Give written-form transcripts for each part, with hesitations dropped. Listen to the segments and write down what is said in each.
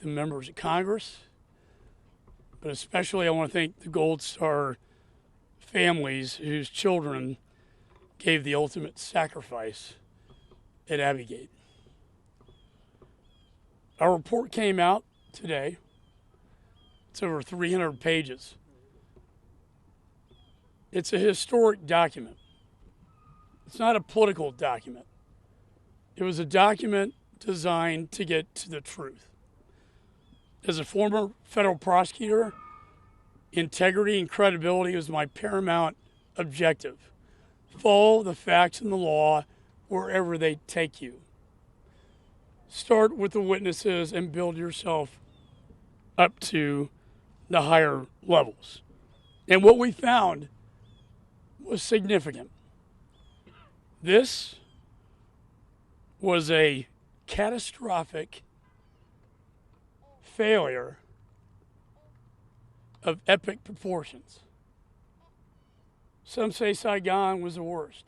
the members of Congress, but especially I want to thank the Gold Star families whose children gave the ultimate sacrifice at Abbey Gate. Our report came out today. It's over 300 pages. It's a historic document. It's not a political document. It was a document designed to get to the truth. As a former federal prosecutor, integrity and credibility was my paramount objective. Follow the facts and the law wherever they take you. Start with the witnesses and build yourself up to the higher levels. And what we found was significant. This was a catastrophic failure of epic proportions. Some say Saigon was the worst.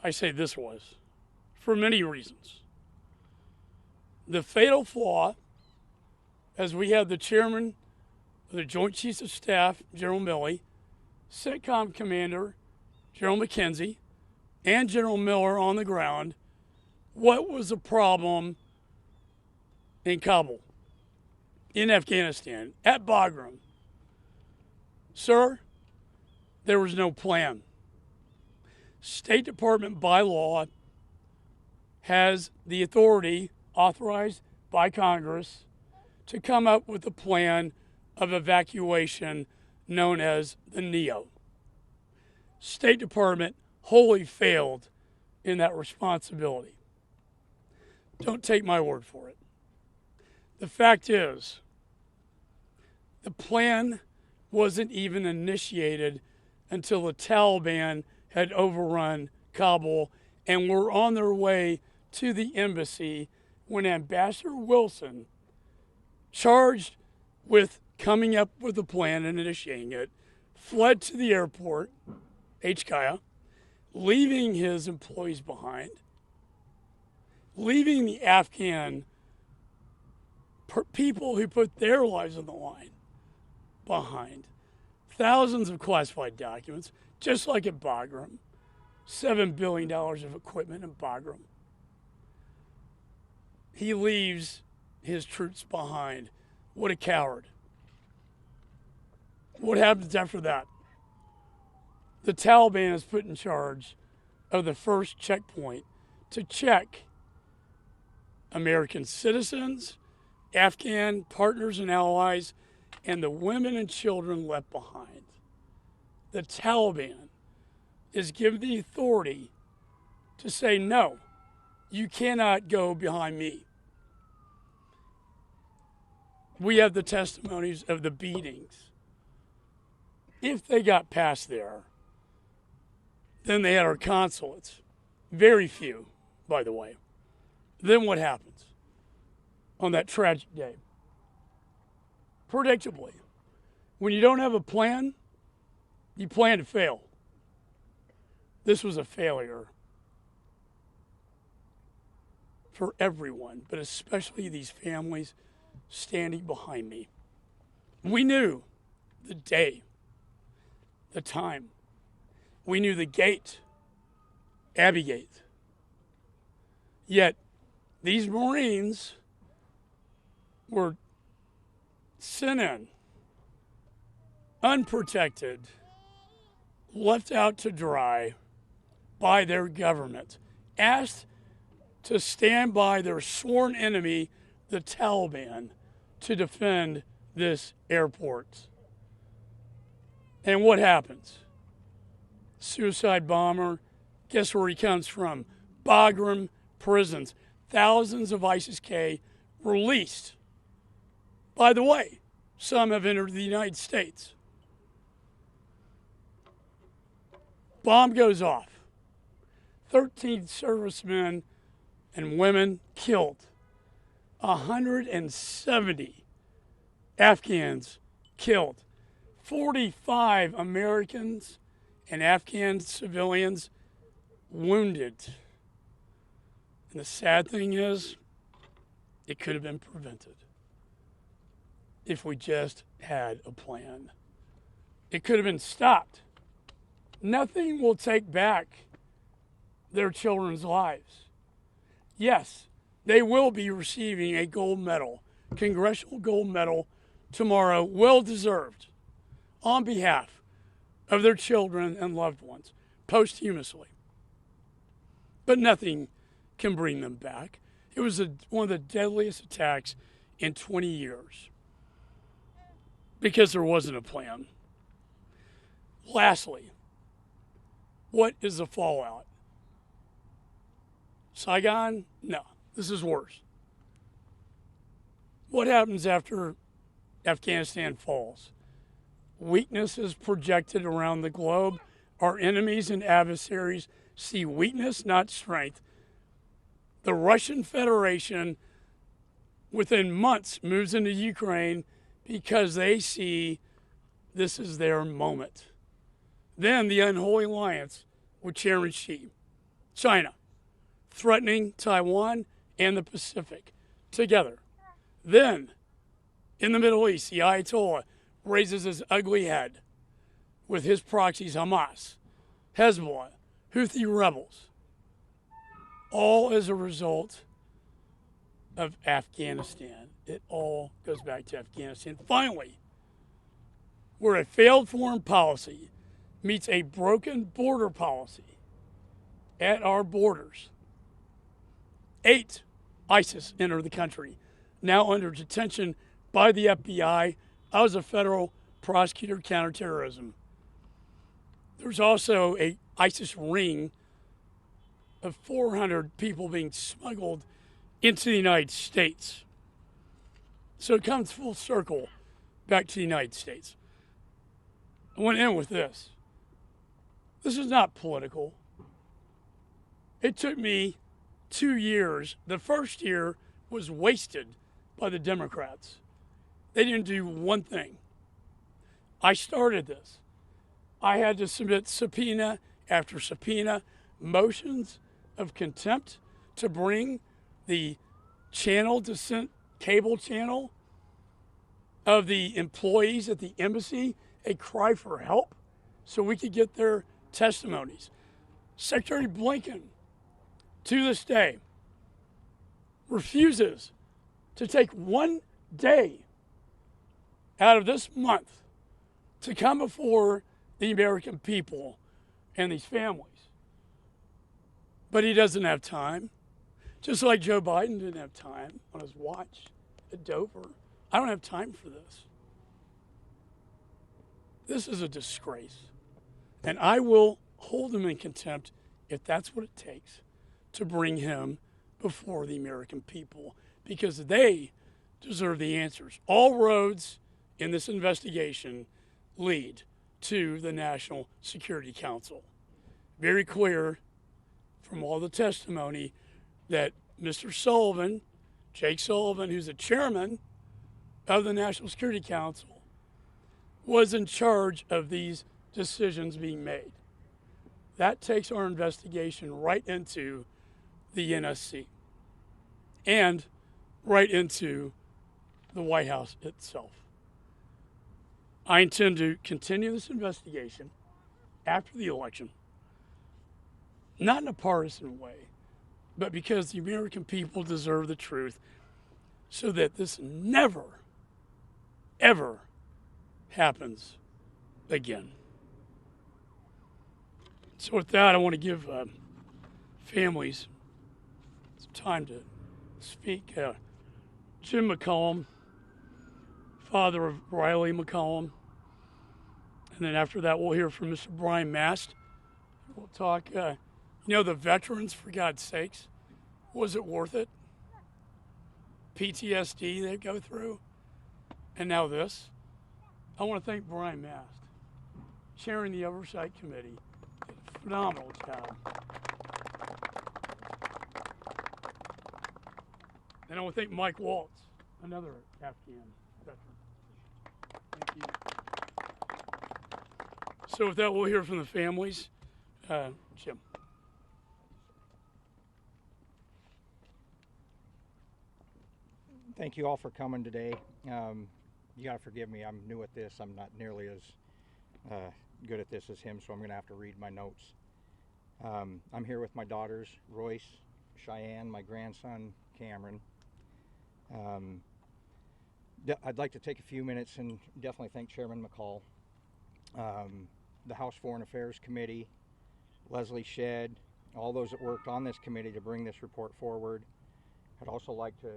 I say this was, for many reasons. The fatal flaw, as we had the chairman of the Joint Chiefs of Staff, General Milley, CENTCOM Commander, General McKenzie, and General Miller on the ground, what was the problem in Kabul, in Afghanistan, at Bagram? Sir, there was no plan. State Department by law has the authority authorized by Congress to come up with a plan of evacuation known as the NEO. State Department wholly failed in that responsibility. Don't take my word for it. The fact is, the plan wasn't even initiated until the Taliban had overrun Kabul and were on their way to the embassy when Ambassador Wilson, charged with coming up with a plan and initiating it, fled to the airport, KYUU, leaving his employees behind, leaving the Afghan people who put their lives on the line behind. Thousands of classified documents, just like at Bagram. $7 billion of equipment in Bagram. He leaves his troops behind. What a coward. What happens after that? The Taliban is put in charge of the first checkpoint to check American citizens, Afghan partners and allies, and the women and children left behind. The Taliban is given the authority to say, no, you cannot go behind me. We have the testimonies of the beatings. If they got past there, then they had our consulates. Very few, by the way. Then what happens on that tragic day? Predictably, when you don't have a plan, you plan to fail. This was a failure for everyone, but especially these families standing behind me. We knew the day, the time. We knew the gate, Abbey Gate. Yet these Marines were sent in, unprotected, left out to dry by their government, asked to stand by their sworn enemy, the Taliban, to defend this airport. And what happens? Suicide bomber, guess where he comes from? Bagram prisons. Thousands of ISIS-K released. By the way, some have entered the United States. Bomb goes off. 13 servicemen and women killed. 170 Afghans killed. 45 Americans and Afghan civilians wounded. And the sad thing is, It could have been prevented if we just had a plan. It could have been stopped. Nothing will take back their children's lives. Yes, they will be receiving a gold medal, congressional gold medal tomorrow, well deserved, on behalf of their children and loved ones, posthumously. But nothing can bring them back. It was one of the deadliest attacks in 20 years because there wasn't a plan. Lastly, what is the fallout? Saigon? No, this is worse. What happens after Afghanistan falls? Weakness is projected around the globe. Our enemies and adversaries see weakness, not strength. The Russian Federation, within months, moves into Ukraine because they see this is their moment. Then the unholy alliance with Chairman Xi, China, threatening Taiwan and the Pacific together. Then, in the Middle East, the Ayatollah raises his ugly head with his proxies, Hamas, Hezbollah, Houthi rebels, all as a result of Afghanistan. It all goes back to Afghanistan. Finally, where a failed foreign policy meets a broken border policy at our borders, 8 ISIS enter the country, now under detention by the FBI. I was a federal prosecutor counterterrorism. There's also a ISIS ring of 400 people being smuggled into the United States. So it comes full circle back to the United States. I want to end with this. This is not political. It took me 2 years. The first year was wasted by the Democrats. They didn't do one thing. I started this. I had to submit subpoena after subpoena, motions of contempt to bring the channel descent cable channel of the employees at the embassy a cry for help so we could get their testimonies. Secretary Blinken, to this day, refuses to take one day out of this month to come before the American people and these families. But he doesn't have time. Just like Joe Biden didn't have time on his watch at Dover. I don't have time for this. This is a disgrace. And I will hold him in contempt if that's what it takes to bring him before the American people, because they deserve the answers. All roads in this investigation lead to the National Security Council. Very clear from all the testimony that Mr. Sullivan, Jake Sullivan, who's the chairman of the National Security Council, was in charge of these decisions being made. That takes our investigation right into the NSC and right into the White House itself. I intend to continue this investigation after the election, not in a partisan way, but because the American people deserve the truth so that this never, ever happens again. So with that, I want to give families some time to speak. Jim McCollum, father of Riley McCollum. And then after that, we'll hear from Mr. Brian Mast. We'll talk, the veterans, for God's sakes, was it worth it? PTSD they go through, and now this. I want to thank Brian Mast, chairing the Oversight Committee. Did a phenomenal job. And I want to thank Mike Waltz, another Afghan veteran. Thank you. So with that, we'll hear from the families. Jim. Thank you all for coming today. You got to forgive me, I'm new at this. I'm not nearly as good at this as him, so I'm going to have to read my notes. I'm here with my daughters, Royce, Cheyenne, my grandson, Cameron. I'd like to take a few minutes and definitely thank Chairman McCall, the House Foreign Affairs Committee, Leslie Shedd, all those that worked on this committee to bring this report forward. I'd also like to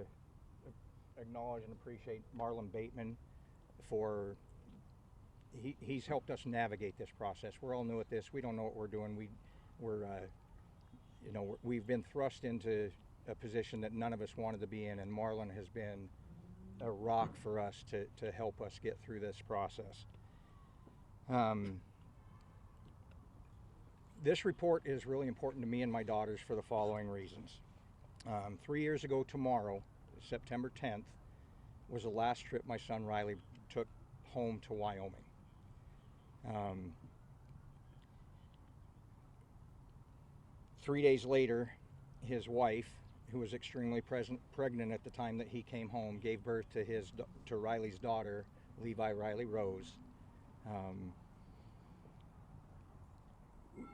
acknowledge and appreciate Marlon Bateman for he's helped us navigate this process. We're all new at this. We don't know what we're doing. We've been thrust into a position that none of us wanted to be in, and Marlon has been a rock for us to help us get through this process. This report is really important to me and my daughters for the following reasons. 3 years ago tomorrow, September 10th, was the last trip my son Riley took home to Wyoming. 3 days later, his wife, who was extremely pregnant at the time that he came home, gave birth to Riley's daughter, Levi Riley Rose.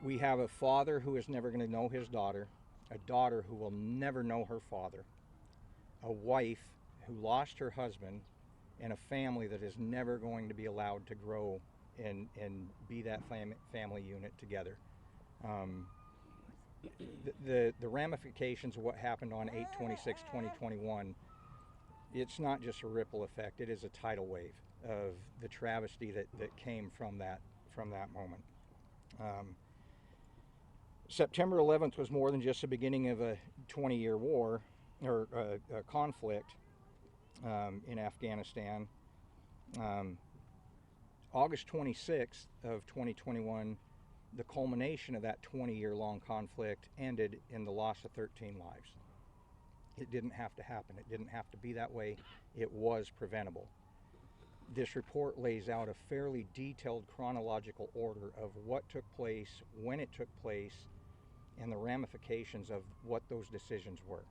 We have a father who is never going to know his daughter, a daughter who will never know her father, a wife who lost her husband, and a family that is never going to be allowed to grow and be that family unit together. The ramifications of what happened on 8/26/2021, it's not just a ripple effect, it is a tidal wave of the travesty that came from that moment. September 11th was more than just the beginning of a 20-year war or a conflict in Afghanistan. August 26th of 2021, the culmination of that 20-year long conflict ended in the loss of 13 lives. It didn't have to happen. It didn't have to be that way. It was preventable. This report lays out a fairly detailed chronological order of what took place, when it took place, and the ramifications of what those decisions were.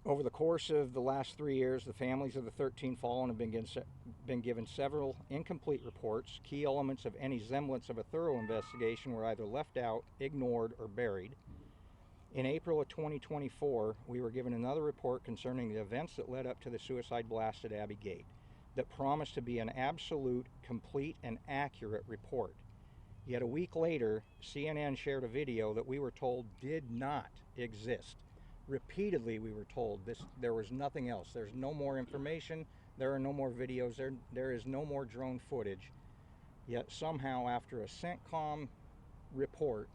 Over the course of the last 3 years, the families of the 13 fallen have been given several incomplete reports. Key elements of any semblance of a thorough investigation were either left out, ignored, or buried. In April of 2024, we were given another report concerning the events that led up to the suicide blast at Abbey Gate that promised to be an absolute, complete, and accurate report. Yet a week later, CNN shared a video that we were told did not exist. Repeatedly, we were told there was nothing else. There's no more information. There are no more videos. There is no more drone footage. Yet somehow, after a CENTCOM report,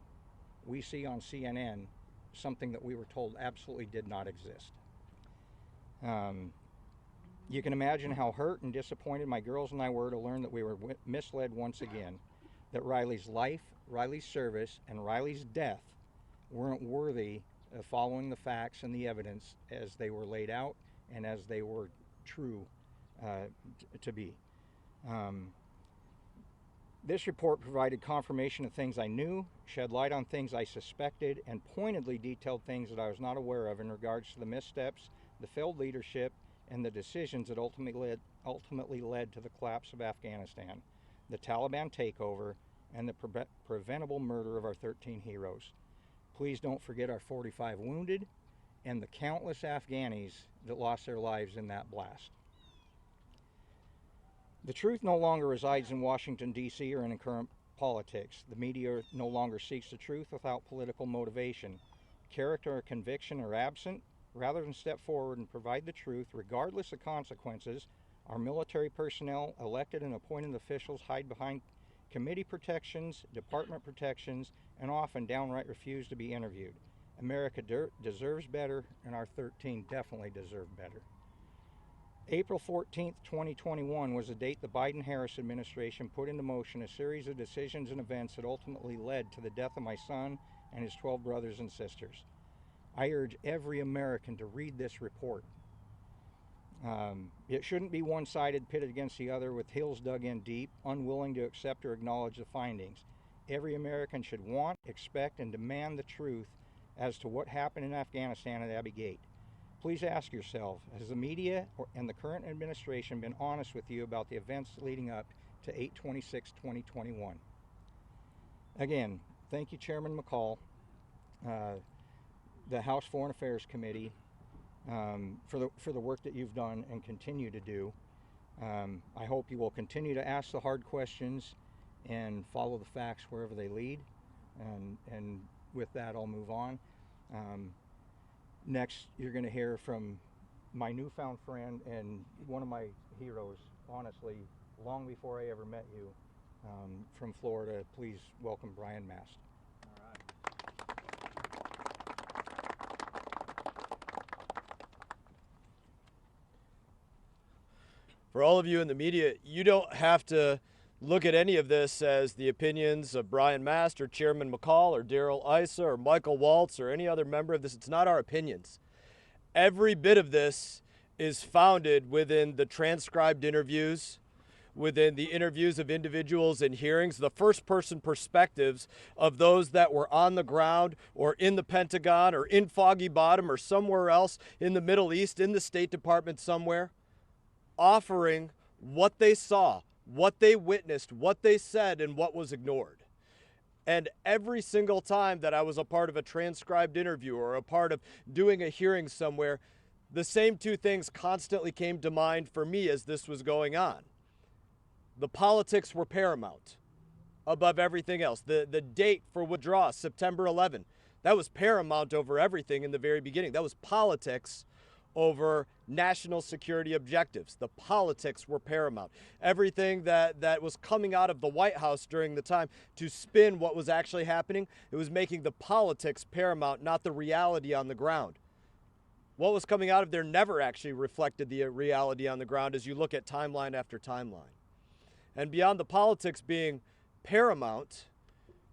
we see on CNN something that we were told absolutely did not exist. You can imagine how hurt and disappointed my girls and I were to learn that we were misled once again, that Riley's life, Riley's service, and Riley's death weren't worthy of following the facts and the evidence as they were laid out and as they were true to be. This report provided confirmation of things I knew, shed light on things I suspected, and pointedly detailed things that I was not aware of in regards to the missteps, the failed leadership, and the decisions that ultimately led to the collapse of Afghanistan, the Taliban takeover, and the preventable murder of our 13 heroes. Please don't forget our 45 wounded and the countless Afghanis that lost their lives in that blast. The truth no longer resides in Washington, D.C. or in current politics. The media no longer seeks the truth without political motivation. Character or conviction are absent. Rather than step forward and provide the truth, regardless of consequences, our military personnel, elected and appointed officials hide behind committee protections, department protections, and often downright refuse to be interviewed. America deserves better, and our 13 definitely deserve better. April 14th, 2021 was the date the Biden-Harris administration put into motion a series of decisions and events that ultimately led to the death of my son and his 12 brothers and sisters. I urge every American to read this report. It shouldn't be one-sided, pitted against the other with heels dug in deep, unwilling to accept or acknowledge the findings. Every American should want, expect, and demand the truth as to what happened in Afghanistan at Abbey Gate. Please ask yourself, has the media and the current administration been honest with you about the events leading up to 8/26/2021? Again, thank you, Chairman McCall, the House Foreign Affairs Committee, for the work that you've done and continue to do. I hope you will continue to ask the hard questions and follow the facts wherever they lead. And with that, I'll move on. Next, you're going to hear from my newfound friend and one of my heroes, honestly, long before I ever met you, from Florida. Please welcome Brian Mast. For all of you in the media, you don't have to look at any of this as the opinions of Brian Mast or Chairman McCall or Daryl Issa or Michael Waltz or any other member of this. It's not our opinions. Every bit of this is founded within the transcribed interviews, within the interviews of individuals in hearings, the first-person perspectives of those that were on the ground or in the Pentagon or in Foggy Bottom or somewhere else in the Middle East, in the State Department somewhere, offering what they saw, what they witnessed, what they said, and what was ignored. And every single time that I was a part of a transcribed interview or a part of doing a hearing somewhere, the same two things constantly came to mind for me as this was going on. The politics were paramount above everything else. The date for withdrawal, September 11, that was paramount over everything in the very beginning. That was politics over national security objectives. The politics were paramount. Everything that was coming out of the White House during the time to spin what was actually happening, it was making the politics paramount, not the reality on the ground. What was coming out of there never actually reflected the reality on the ground as you look at timeline after timeline. And beyond the politics being paramount,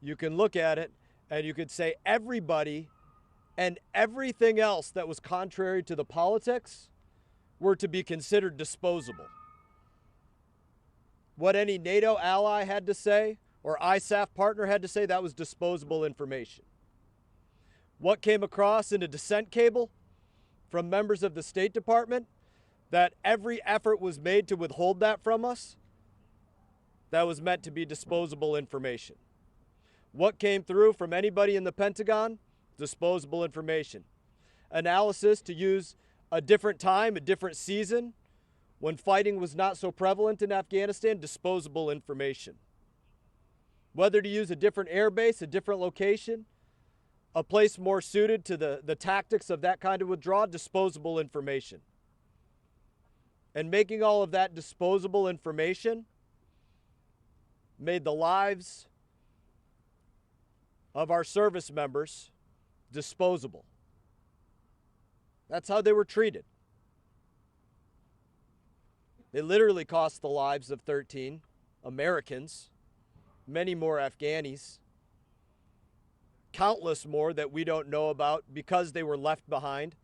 you can look at it and you could say everybody and everything else that was contrary to the politics were to be considered disposable. What any NATO ally had to say or ISAF partner had to say, that was disposable information. What came across in a dissent cable from members of the State Department, that every effort was made to withhold that from us, that was meant to be disposable information. What came through from anybody in the Pentagon? Disposable information. Analysis to use a different time, a different season, when fighting was not so prevalent in Afghanistan, disposable information. Whether to use a different air base, a different location, a place more suited to the tactics of that kind of withdrawal, disposable information. And making all of that disposable information made the lives of our service members disposable. That's how they were treated. They literally cost the lives of 13 Americans, many more Afghanis, countless more that we don't know about because they were left behind,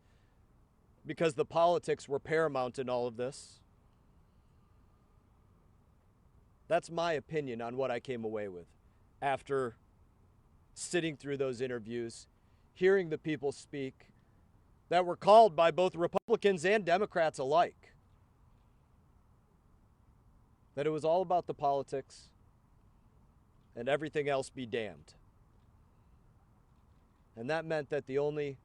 because the politics were paramount in all of this. That's my opinion on what I came away with after sitting through those interviews, hearing the people speak that were called by both Republicans and Democrats alike. That it was all about the politics and everything else be damned. And that meant that the only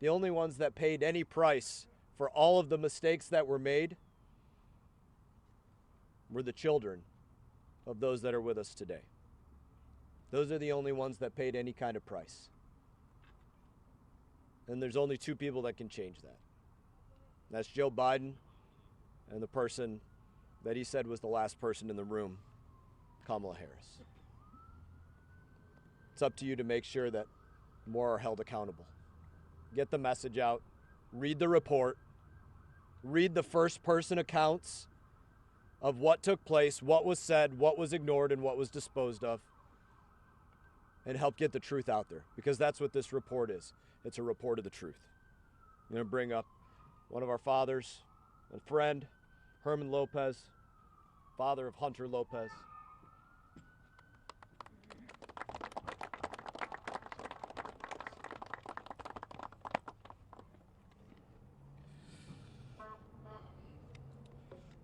ones that paid any price for all of the mistakes that were made were the children of those that are with us today. Those are the only ones that paid any kind of price. And there's only two people that can change that. That's Joe Biden and the person that he said was the last person in the room, Kamala Harris. It's up to you to make sure that more are held accountable. Get the message out, read the report, read the first-person accounts of what took place, what was said, what was ignored, and what was disposed of, and help get the truth out there, because that's what this report is. It's a report of the truth. I'm going to bring up one of our fathers, a friend, Herman Lopez, father of Hunter Lopez.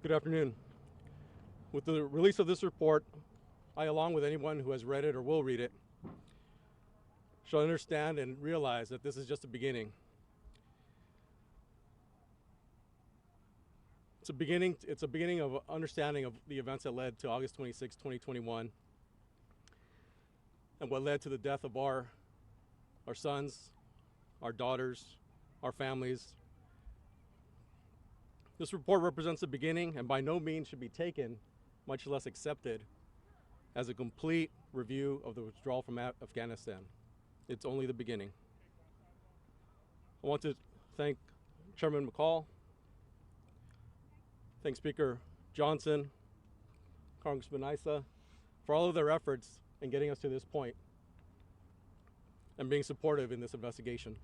Good afternoon. With the release of this report, I, along with anyone who has read it or will read it, shall understand and realize that this is just a beginning. It's a beginning of understanding of the events that led to August 26, 2021, and what led to the death of our sons, our daughters, our families. This report represents the beginning and by no means should be taken, much less accepted, as a complete review of the withdrawal from Afghanistan. It's only the beginning. I want to thank Chairman McCall, thank Speaker Johnson, Congressman Issa, for all of their efforts in getting us to this point and being supportive in this investigation.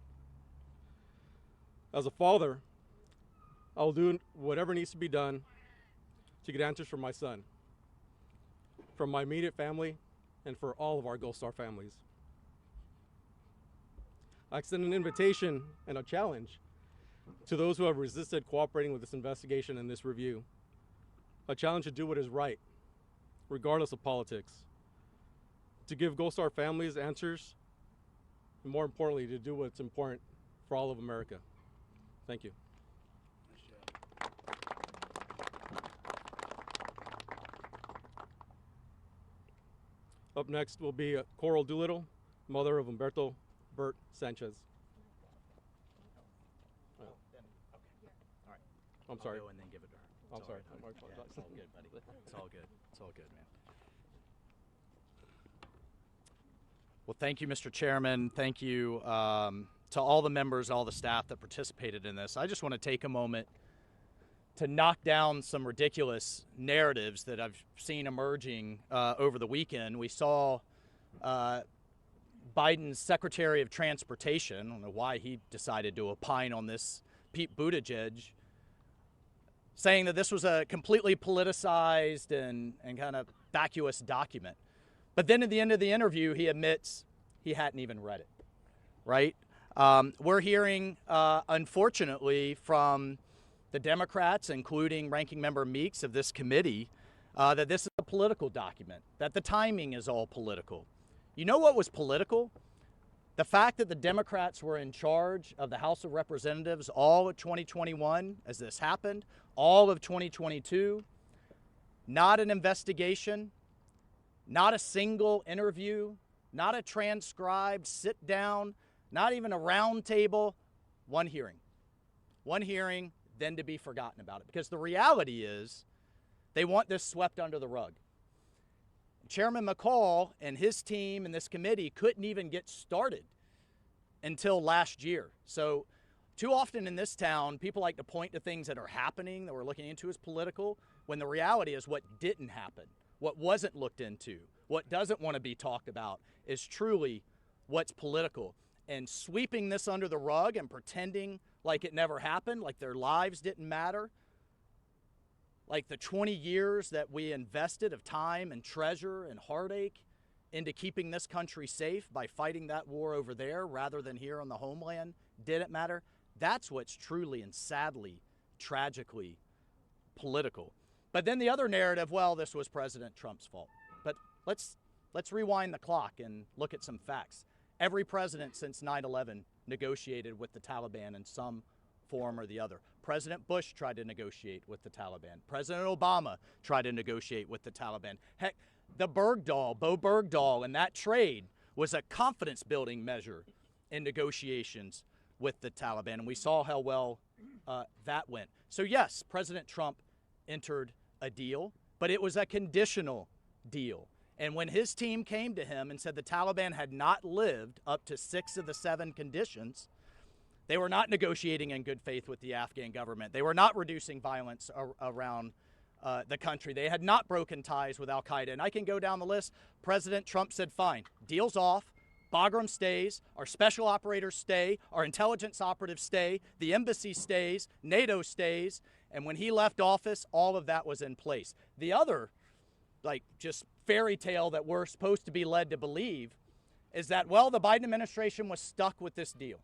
As a father, I'll do whatever needs to be done to get answers from my son, from my immediate family, and for all of our Gold Star families. I extend an invitation and a challenge to those who have resisted cooperating with this investigation and this review. A challenge to do what is right, regardless of politics. To give Gold Star families answers, and more importantly, to do what's important for all of America. Thank you. Up next will be Coral Doolittle, mother of Humberto Bert Sanchez. Oh, then, okay. All right. I'm sorry. I'll go and then give it to her. I'm It's sorry. all right, buddy. Yeah, it's all good, buddy. It's all good. It's all good, man. Well, thank you, Mr. Chairman. Thank you to all the members, all the staff that participated in this. I just want to take a moment to knock down some ridiculous narratives that I've seen emerging over the weekend. We saw Biden's Secretary of Transportation, I don't know why he decided to opine on this, Pete Buttigieg, saying that this was a completely politicized and kind of vacuous document. But then at the end of the interview, he admits he hadn't even read it, right? We're hearing, unfortunately, from the Democrats, including Ranking Member Meeks of this committee, that this is a political document, that the timing is all political. You know what was political? The fact that the Democrats were in charge of the House of Representatives all of 2021 as this happened, all of 2022, not an investigation, not a single interview, not a transcribed sit down, not even a round table, one hearing. One hearing, then to be forgotten about it. Because the reality is they want this swept under the rug. Chairman McCall and his team and this committee couldn't even get started until last year. So too often in this town, people like to point to things that are happening that we're looking into as political, when the reality is what didn't happen, what wasn't looked into, what doesn't want to be talked about is truly what's political. And sweeping this under the rug and pretending like it never happened, like their lives didn't matter, like the 20 years that we invested of time and treasure and heartache into keeping this country safe by fighting that war over there rather than here on the homeland didn't matter. That's what's truly and sadly, tragically political. But then the other narrative, well, this was President Trump's fault. But let's rewind the clock and look at some facts. Every president since 9/11 negotiated with the Taliban in some form or the other. President Bush tried to negotiate with the Taliban. President Obama tried to negotiate with the Taliban. Heck, the Bo Bergdahl and that trade was a confidence-building measure in negotiations with the Taliban, and we saw how well that went. So yes, President Trump entered a deal, but it was a conditional deal. And when his team came to him and said the Taliban had not lived up to 6 of the 7 conditions, they were not negotiating in good faith with the Afghan government. They were not reducing violence around the country. They had not broken ties with al-Qaeda. And I can go down the list. President Trump said, fine, deal's off. Bagram stays, our special operators stay, our intelligence operatives stay, the embassy stays, NATO stays. And when he left office, all of that was in place. The other, just fairy tale that we're supposed to be led to believe is that, well, the Biden administration was stuck with this deal.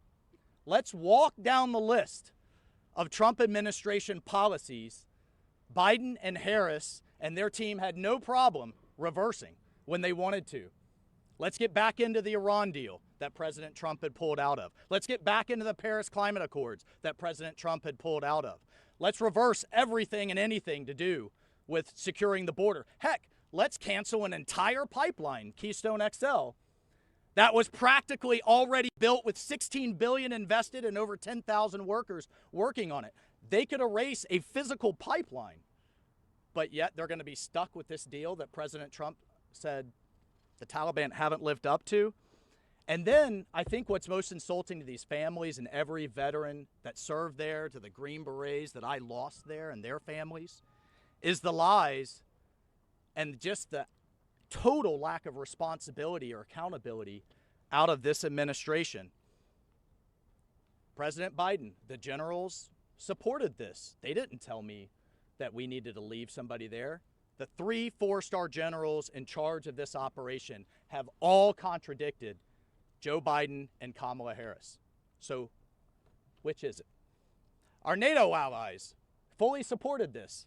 Let's walk down the list of Trump administration policies Biden and Harris and their team had no problem reversing when they wanted to. Let's get back into the Iran deal that President Trump had pulled out of. Let's get back into the Paris Climate Accords that President Trump had pulled out of. Let's reverse everything and anything to do with securing the border. Heck, let's cancel an entire pipeline, Keystone XL, that was practically already built with $16 billion invested and over 10,000 workers working on it. They could erase a physical pipeline, but yet they're going to be stuck with this deal that President Trump said the Taliban haven't lived up to. And then I think what's most insulting to these families and every veteran that served there, to the Green Berets that I lost there and their families, is the lies and just the total lack of responsibility or accountability out of this administration. President Biden, the generals supported this. They didn't tell me that we needed to leave somebody there. The 3 4-star generals in charge of this operation have all contradicted Joe Biden and Kamala Harris. So which is it? Our NATO allies fully supported this.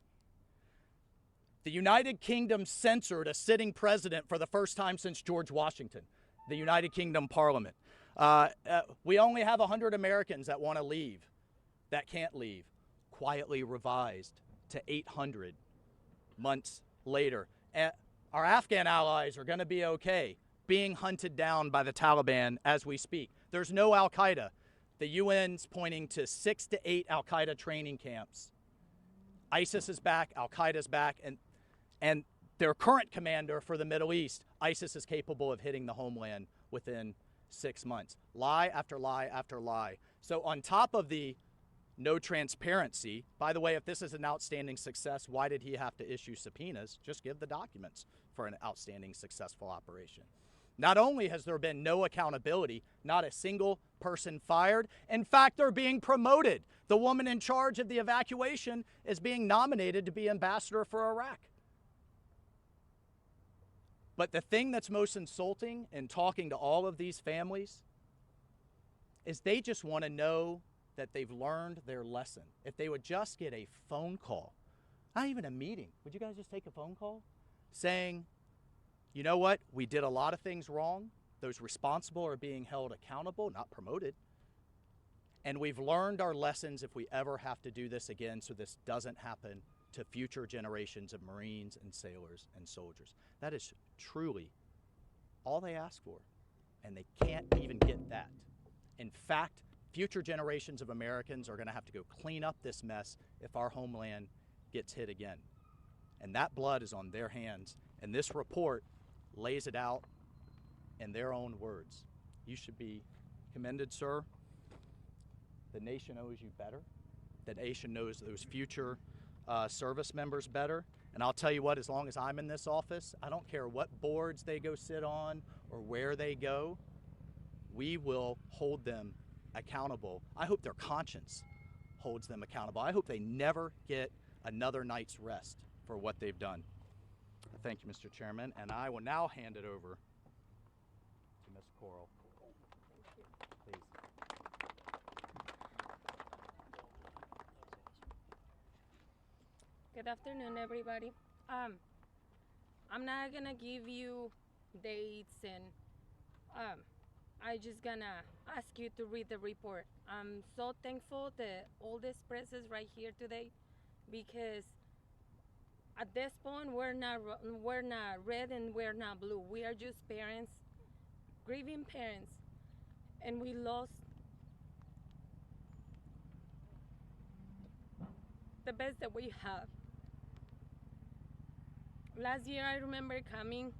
The United Kingdom censored a sitting president for the first time since George Washington, the United Kingdom Parliament. We only have 100 Americans that want to leave, that can't leave. Quietly revised to 800 months later. Our Afghan allies are going to be okay, being hunted down by the Taliban as we speak. There's no Al-Qaeda. The UN's pointing to 6 to 8 Al-Qaeda training camps. ISIS is back, Al-Qaeda's back, and their current commander for the Middle East, ISIS is capable of hitting the homeland within 6 months. Lie after lie after lie. So on top of the no transparency, by the way, if this is an outstanding success, why did he have to issue subpoenas? Just give the documents for an outstanding, successful operation. Not only has there been no accountability, not a single person fired. In fact, they're being promoted. The woman in charge of the evacuation is being nominated to be ambassador for Iraq. But the thing that's most insulting in talking to all of these families is they just want to know that they've learned their lesson. If they would just get a phone call, not even a meeting, would you guys just take a phone call saying, you know what, we did a lot of things wrong. Those responsible are being held accountable, not promoted. And we've learned our lessons if we ever have to do this again, so this doesn't happen to future generations of Marines and sailors and soldiers. That is truly all they ask for, and they can't even get that. In fact, future generations of Americans are going to have to go clean up this mess if our homeland gets hit again. And that blood is on their hands, and this report lays it out in their own words. You should be commended, sir. The nation owes you better. The nation knows those future service members better. And I'll tell you what, as long as I'm in this office, I don't care what boards they go sit on or where they go, we will hold them accountable. I hope their conscience holds them accountable. I hope they never get another night's rest for what they've done. Thank you, Mr. Chairman, and I will now hand it over to Ms. Coral. Please. Good afternoon, everybody. I'm not gonna give you dates, and I just gonna ask you to read the report. I'm so thankful that all this press is right here today, because at this point we're not red and we're not blue. We are just parents, grieving parents, and we lost the best that we have. Last year, I remember coming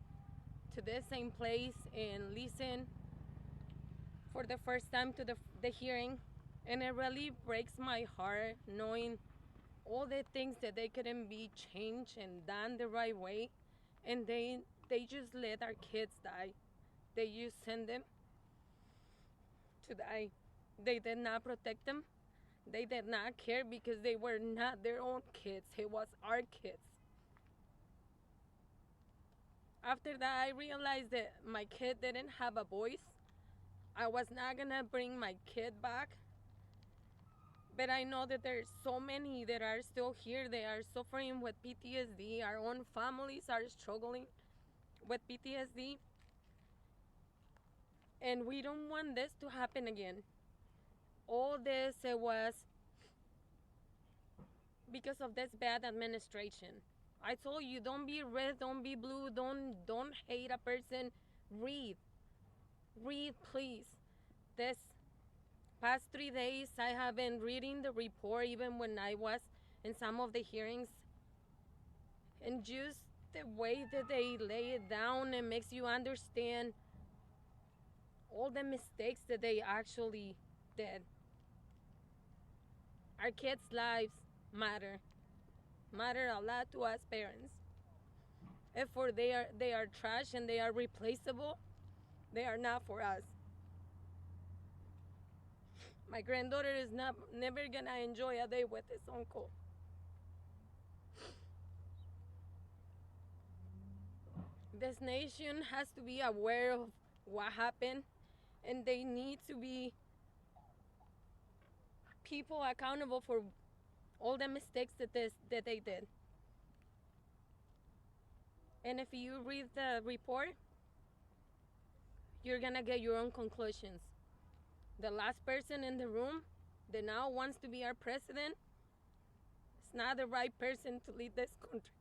to this same place and listen for the first time to the hearing, and it really breaks my heart knowing all the things that they couldn't be changed and done the right way, and they just let our kids die. They just send them to die. They did not protect them. They did not care, because they were not their own kids. It was our kids. After that, I realized that my kid didn't have a voice. I was not gonna bring my kid back But I know that there's so many that are still here. They are suffering with PTSD. Our own families are struggling with PTSD. And we don't want this to happen again. All this, it was because of this bad administration. I told you, don't be red, don't be blue, don't hate a person. Read, please. This past 3 days, I have been reading the report, even when I was in some of the hearings, and just the way that they lay it down, it makes you understand all the mistakes that they actually did. Our kids' lives matter a lot to us parents. If for they are trash and they are replaceable, they are not for us. My granddaughter is never gonna enjoy a day with his uncle. This nation has to be aware of what happened, and they need to be people accountable for all the mistakes that they did. And if you read the report, you're gonna get your own conclusions. The last person in the room that now wants to be our president is not the right person to lead this country.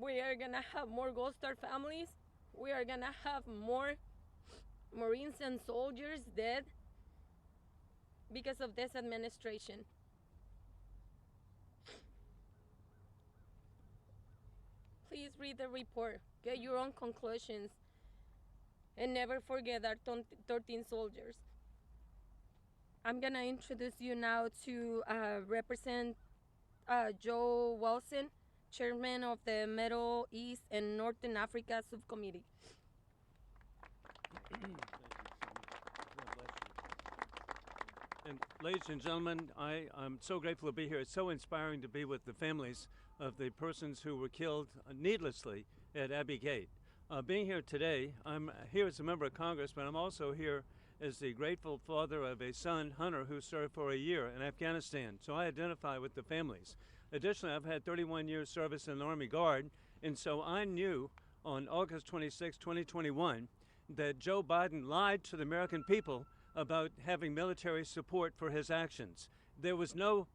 We are gonna have more Gold Star families. We are gonna have more Marines and soldiers dead because of this administration. Please read the report, get your own conclusions, and never forget our 13 soldiers. I'm gonna introduce you now to Representative Joe Wilson, Chairman of the Middle East and Northern Africa Subcommittee. And ladies and gentlemen, I'm so grateful to be here. It's so inspiring to be with the families of the persons who were killed needlessly at Abbey Gate. Being here today, I'm here as a member of Congress, but I'm also here as the grateful father of a son, Hunter, who served for a year in Afghanistan. So I identify with the families. Additionally, I've had 31 years service in the Army Guard, and so I knew on August 26, 2021, that Joe Biden lied to the American people about having military support for his actions. There was no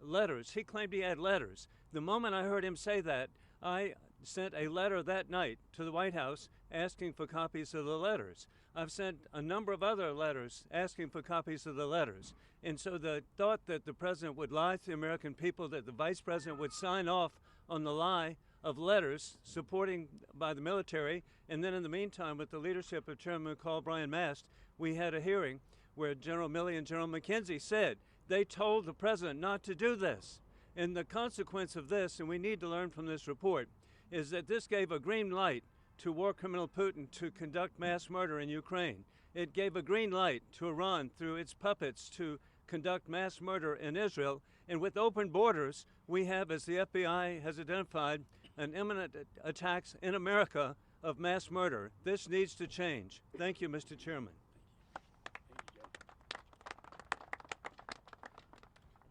letters. He claimed he had letters. The moment I heard him say that, I sent a letter that night to the White House asking for copies of the letters. I've sent a number of other letters asking for copies of the letters. And so the thought that the president would lie to the American people, that the vice president would sign off on the lie of letters supporting by the military, and then in the meantime, with the leadership of Chairman McCall, Brian Mast, we had a hearing where General Milley and General McKenzie said they told the president not to do this. And the consequence of this, and we need to learn from this report, is that this gave a green light to war criminal Putin to conduct mass murder in Ukraine. It gave a green light to Iran through its puppets to conduct mass murder in Israel. And with open borders, we have, as the FBI has identified, an imminent attacks in America of mass murder. This needs to change. Thank you, Mr. Chairman.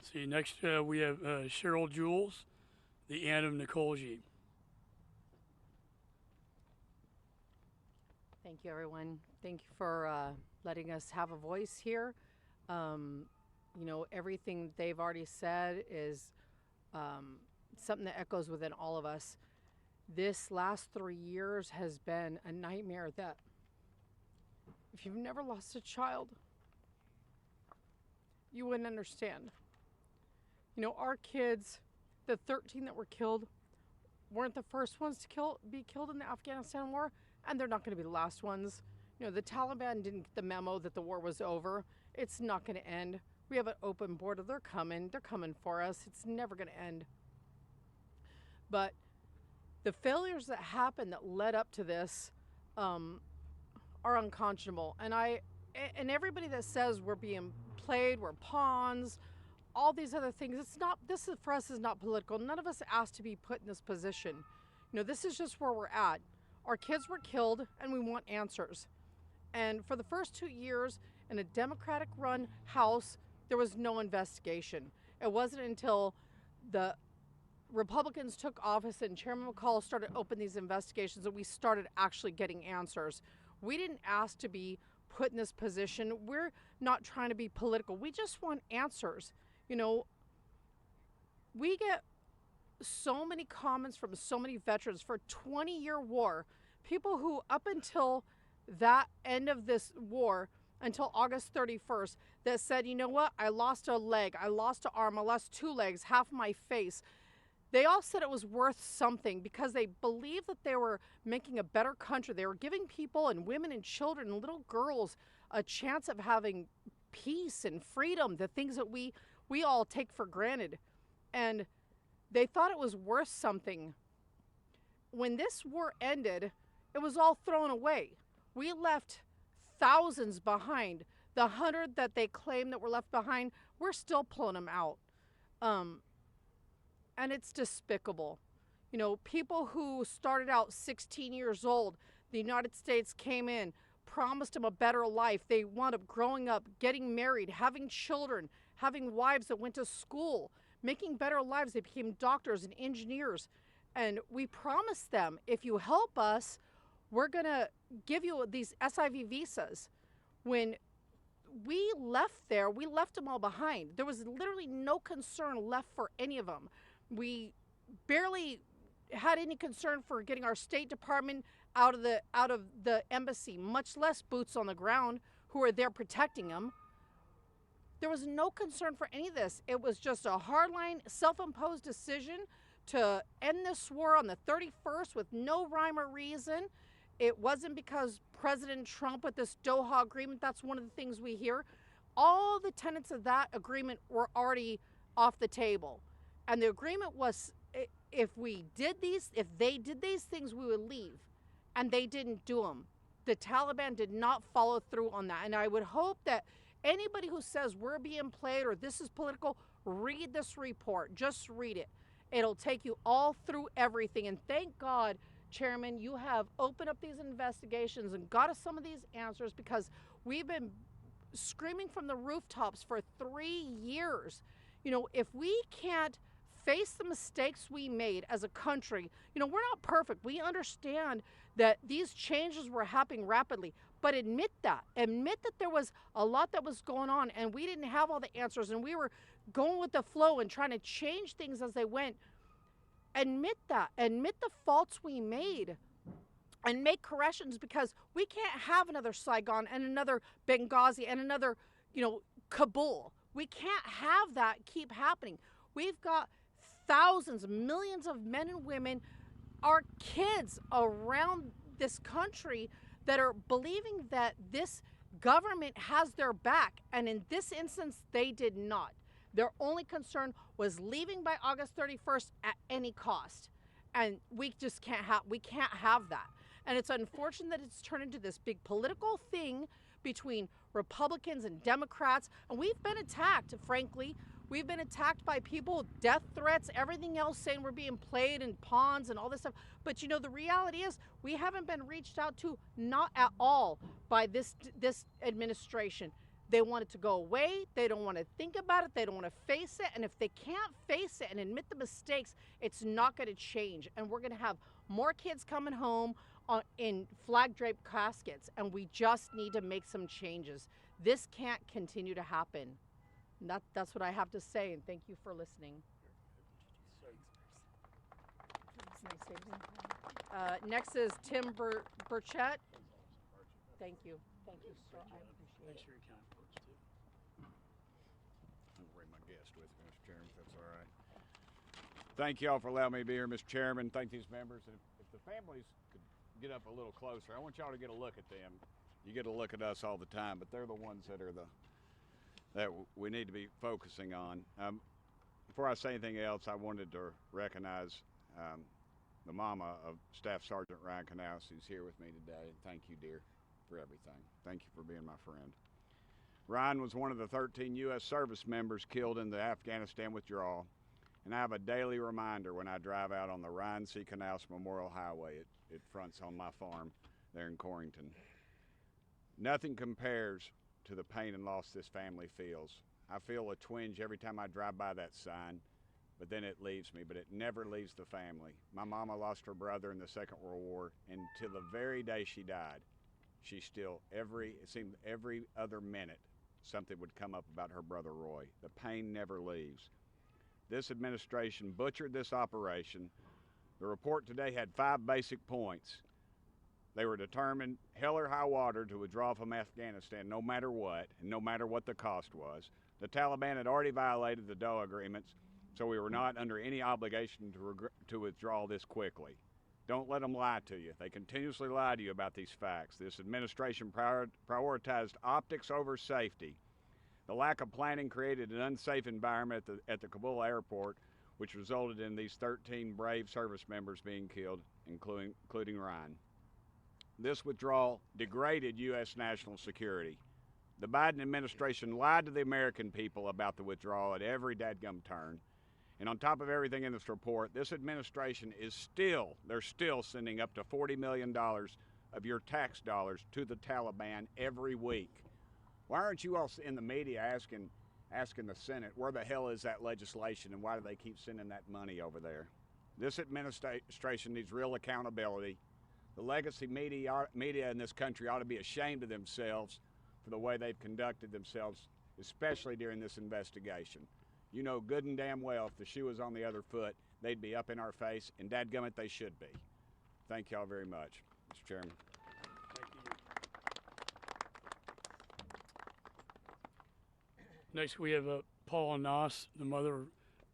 See, next we have Cheryl Jules, the aunt of Nicole G. Thank you, everyone. Thank you for letting us have a voice here. You know, everything they've already said is something that echoes within all of us. This last 3 years has been a nightmare that if you've never lost a child, you wouldn't understand. You know, our kids, the 13 that were killed, weren't the first ones to be killed in the Afghanistan war, and they're not going to be the last ones. You know, the Taliban didn't get the memo that the war was over. It's not going to end. We have an open border. They're coming for us. It's never going to end. But the failures that happened that led up to this are unconscionable. And everybody that says we're being played, we're pawns, all these other things, for us is not political. None of us asked to be put in this position. You know, this is just where we're at. Our kids were killed and we want answers. And for the first 2 years in a Democratic run House, there was no investigation. It wasn't until the Republicans took office and Chairman McCall started opening these investigations that we started actually getting answers. We didn't ask to be put in this position. We're not trying to be political. We just want answers. You know, we get so many comments from so many veterans for a 20-year war, people who up until that end of this war, until August 31st, that said, you know what, I lost a leg, I lost an arm, I lost 2 legs, half my face. They all said it was worth something because they believed that they were making a better country. They were giving people and women and children and little girls a chance of having peace and freedom, the things that we all take for granted. And they thought it was worth something. When this war ended, it was all thrown away. We left thousands behind. The 100 that they claim that were left behind, we're still pulling them out. And it's despicable. You know, people who started out 16 years old, the United States came in, promised them a better life. They wound up growing up, getting married, having children, having wives that went to school, making better lives. They became doctors and engineers. And we promised them, if you help us, we're going to give you these SIV visas. When we left there, we left them all behind. There was literally no concern left for any of them. We barely had any concern for getting our State Department out of the embassy, much less boots on the ground who are there protecting them. There was no concern for any of this. It was just a hardline, self-imposed decision to end this war on the 31st with no rhyme or reason. It wasn't because President Trump with this Doha agreement, that's one of the things we hear. All the tenets of that agreement were already off the table. And the agreement was if they did these things, we would leave. And they didn't do them. The Taliban did not follow through on that. And I would hope that anybody who says we're being played or this is political, read this report. Just read it. It'll take you all through everything. And thank God, Chairman, you have opened up these investigations and got us some of these answers, because we've been screaming from the rooftops for 3 years. You know, if we can't face the mistakes we made as a country, you know, we're not perfect. We understand that these changes were happening rapidly, but admit that there was a lot that was going on and we didn't have all the answers and we were going with the flow and trying to change things as they went. Admit that, admit the faults we made and make corrections, because we can't have another Saigon and another Benghazi and another, you know, Kabul. We can't have that keep happening. We've got thousands, millions of men and women, our kids around this country that are believing that this government has their back. And in this instance, they did not. Their only concern was leaving by August 31st at any cost. And we just can't have that. And it's unfortunate that it's turned into this big political thing between Republicans and Democrats. And we've been attacked, frankly. We've been attacked by people, death threats, everything else, saying we're being played and pawns and all this stuff. But you know, the reality is we haven't been reached out to, not at all, by this administration. They want it to go away. They don't want to think about it. They don't want to face it. And if they can't face it and admit the mistakes, it's not going to change. And we're going to have more kids coming home in flag-draped caskets. And we just need to make some changes. This can't continue to happen. That's what I have to say, and thank you for listening. Next is Tim Burchett. Thank you. Thank you, sir. I appreciate it. I'm going to bring my guest with me, Mr. Chairman, if that's all right. Thank you all for allowing me to be here, Mr. Chairman. Thank these members. And if the families could get up a little closer, I want y'all to get a look at them. You get a look at us all the time, but they're the ones that are that we need to be focusing on. Before I say anything else, I wanted to recognize the mama of Staff Sergeant Ryan Canals, who's here with me today. Thank you, dear, for everything. Thank you for being my friend. Ryan was one of the 13 U.S. service members killed in the Afghanistan withdrawal, and I have a daily reminder when I drive out on the Ryan C. Canals Memorial Highway. It fronts on my farm there in Corrington. Nothing compares to the pain and loss this family feels. I feel a twinge every time I drive by that sign, but then it leaves me, but it never leaves the family. My mama lost her brother in the Second World War, and till the very day she died, she still, it seemed every other minute, something would come up about her brother Roy. The pain never leaves. This administration butchered this operation. The report today had 5 basic points. They were determined, hell or high water, to withdraw from Afghanistan no matter what, and no matter what the cost was. The Taliban had already violated the Doha agreements, so we were not under any obligation to withdraw this quickly. Don't let them lie to you. They continuously lie to you about these facts. This administration prioritized optics over safety. The lack of planning created an unsafe environment at the Kabul airport, which resulted in these 13 brave service members being killed, including Ryan. This withdrawal degraded U.S. national security. The Biden administration lied to the American people about the withdrawal at every dadgum turn. And on top of everything in this report, this administration they're still sending up to $40 million of your tax dollars to the Taliban every week. Why aren't you all in the media asking the Senate, where the hell is that legislation and why do they keep sending that money over there? This administration needs real accountability. The legacy media in this country ought to be ashamed of themselves for the way they've conducted themselves, especially during this investigation. You know good and damn well if the shoe was on the other foot, they'd be up in our face, and dadgummit, they should be. Thank y'all very much, Mr. Chairman. Next, we have Paula Noss, the mother of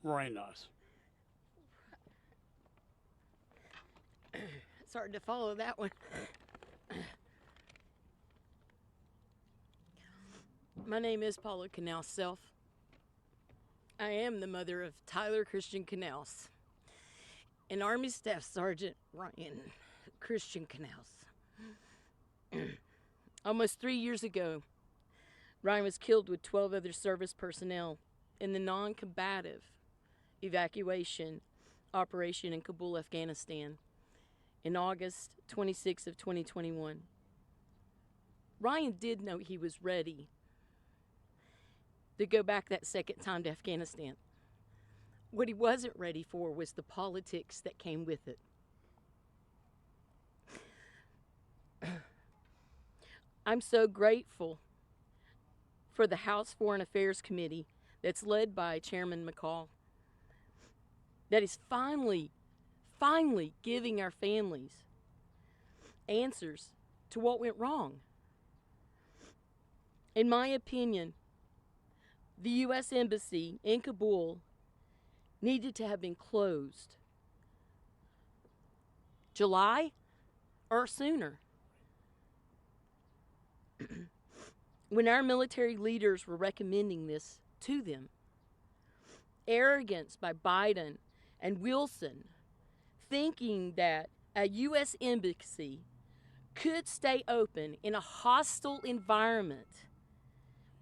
Ryan Noss. It's hard to follow that one. My name is Paula Canals Self. I am the mother of Tyler Christian Canals and Army Staff Sergeant Ryan Christian Canals. Almost 3 years ago, Ryan was killed with 12 other service personnel in the non-combative evacuation operation in Kabul, Afghanistan, in August 26 of 2021. Ryan did know he was ready to go back that second time to Afghanistan. What he wasn't ready for was the politics that came with it. I'm so grateful for the House Foreign Affairs Committee that's led by Chairman McCall that is finally giving our families answers to what went wrong. In my opinion, the U.S. Embassy in Kabul needed to have been closed July or sooner. When our military leaders were recommending this to them, arrogance by Biden and Wilson, thinking that a U.S. embassy could stay open in a hostile environment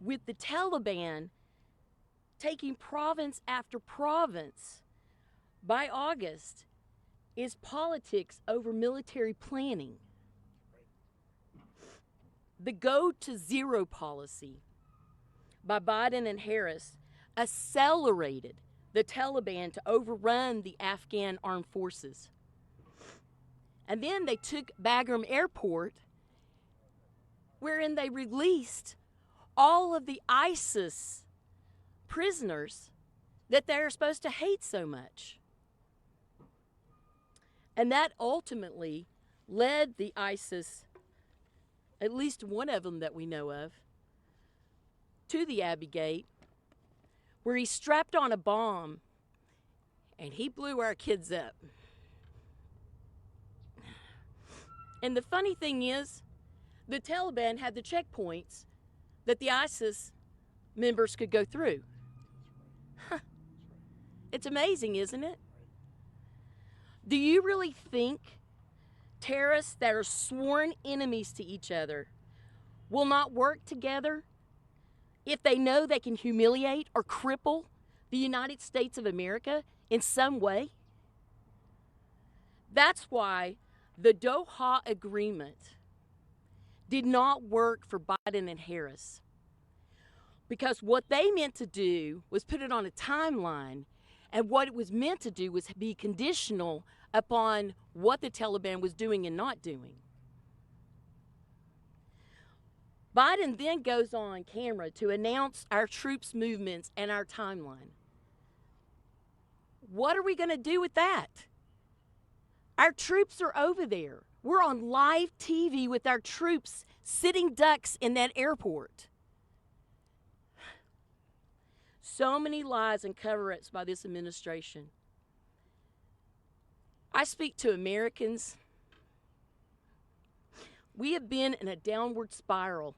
with the Taliban taking province after province by August, is politics over military planning. The go to zero policy by Biden and Harris accelerated the Taliban to overrun the Afghan armed forces. And then they took Bagram Airport, wherein they released all of the ISIS prisoners that they're supposed to hate so much. And that ultimately led the ISIS, at least one of them that we know of, to the Abbey Gate, where he strapped on a bomb and he blew our kids up. And the funny thing is, the Taliban had the checkpoints that the ISIS members could go through. It's amazing, isn't it? Do you really think terrorists that are sworn enemies to each other will not work together if they know they can humiliate or cripple the United States of America in some way? That's why the Doha Agreement did not work for Biden and Harris. Because what they meant to do was put it on a timeline, and what it was meant to do was be conditional upon what the Taliban was doing and not doing. Biden then goes on camera to announce our troops' movements and our timeline. What are we going to do with that? Our troops are over there. We're on live TV with our troops sitting ducks in that airport. So many lies and cover-ups by this administration. I speak to Americans. We have been in a downward spiral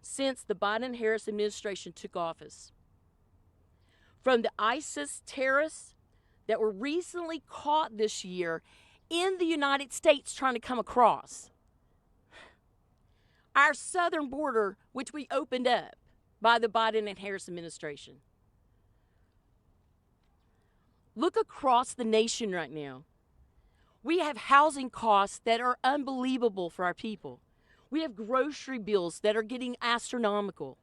since the Biden-Harris administration took office. From the ISIS terrorists that were recently caught this year in the United States trying to come across, our southern border, which we opened up by the Biden and Harris administration. Look across the nation right now. We have housing costs that are unbelievable for our people. We have grocery bills that are getting astronomical.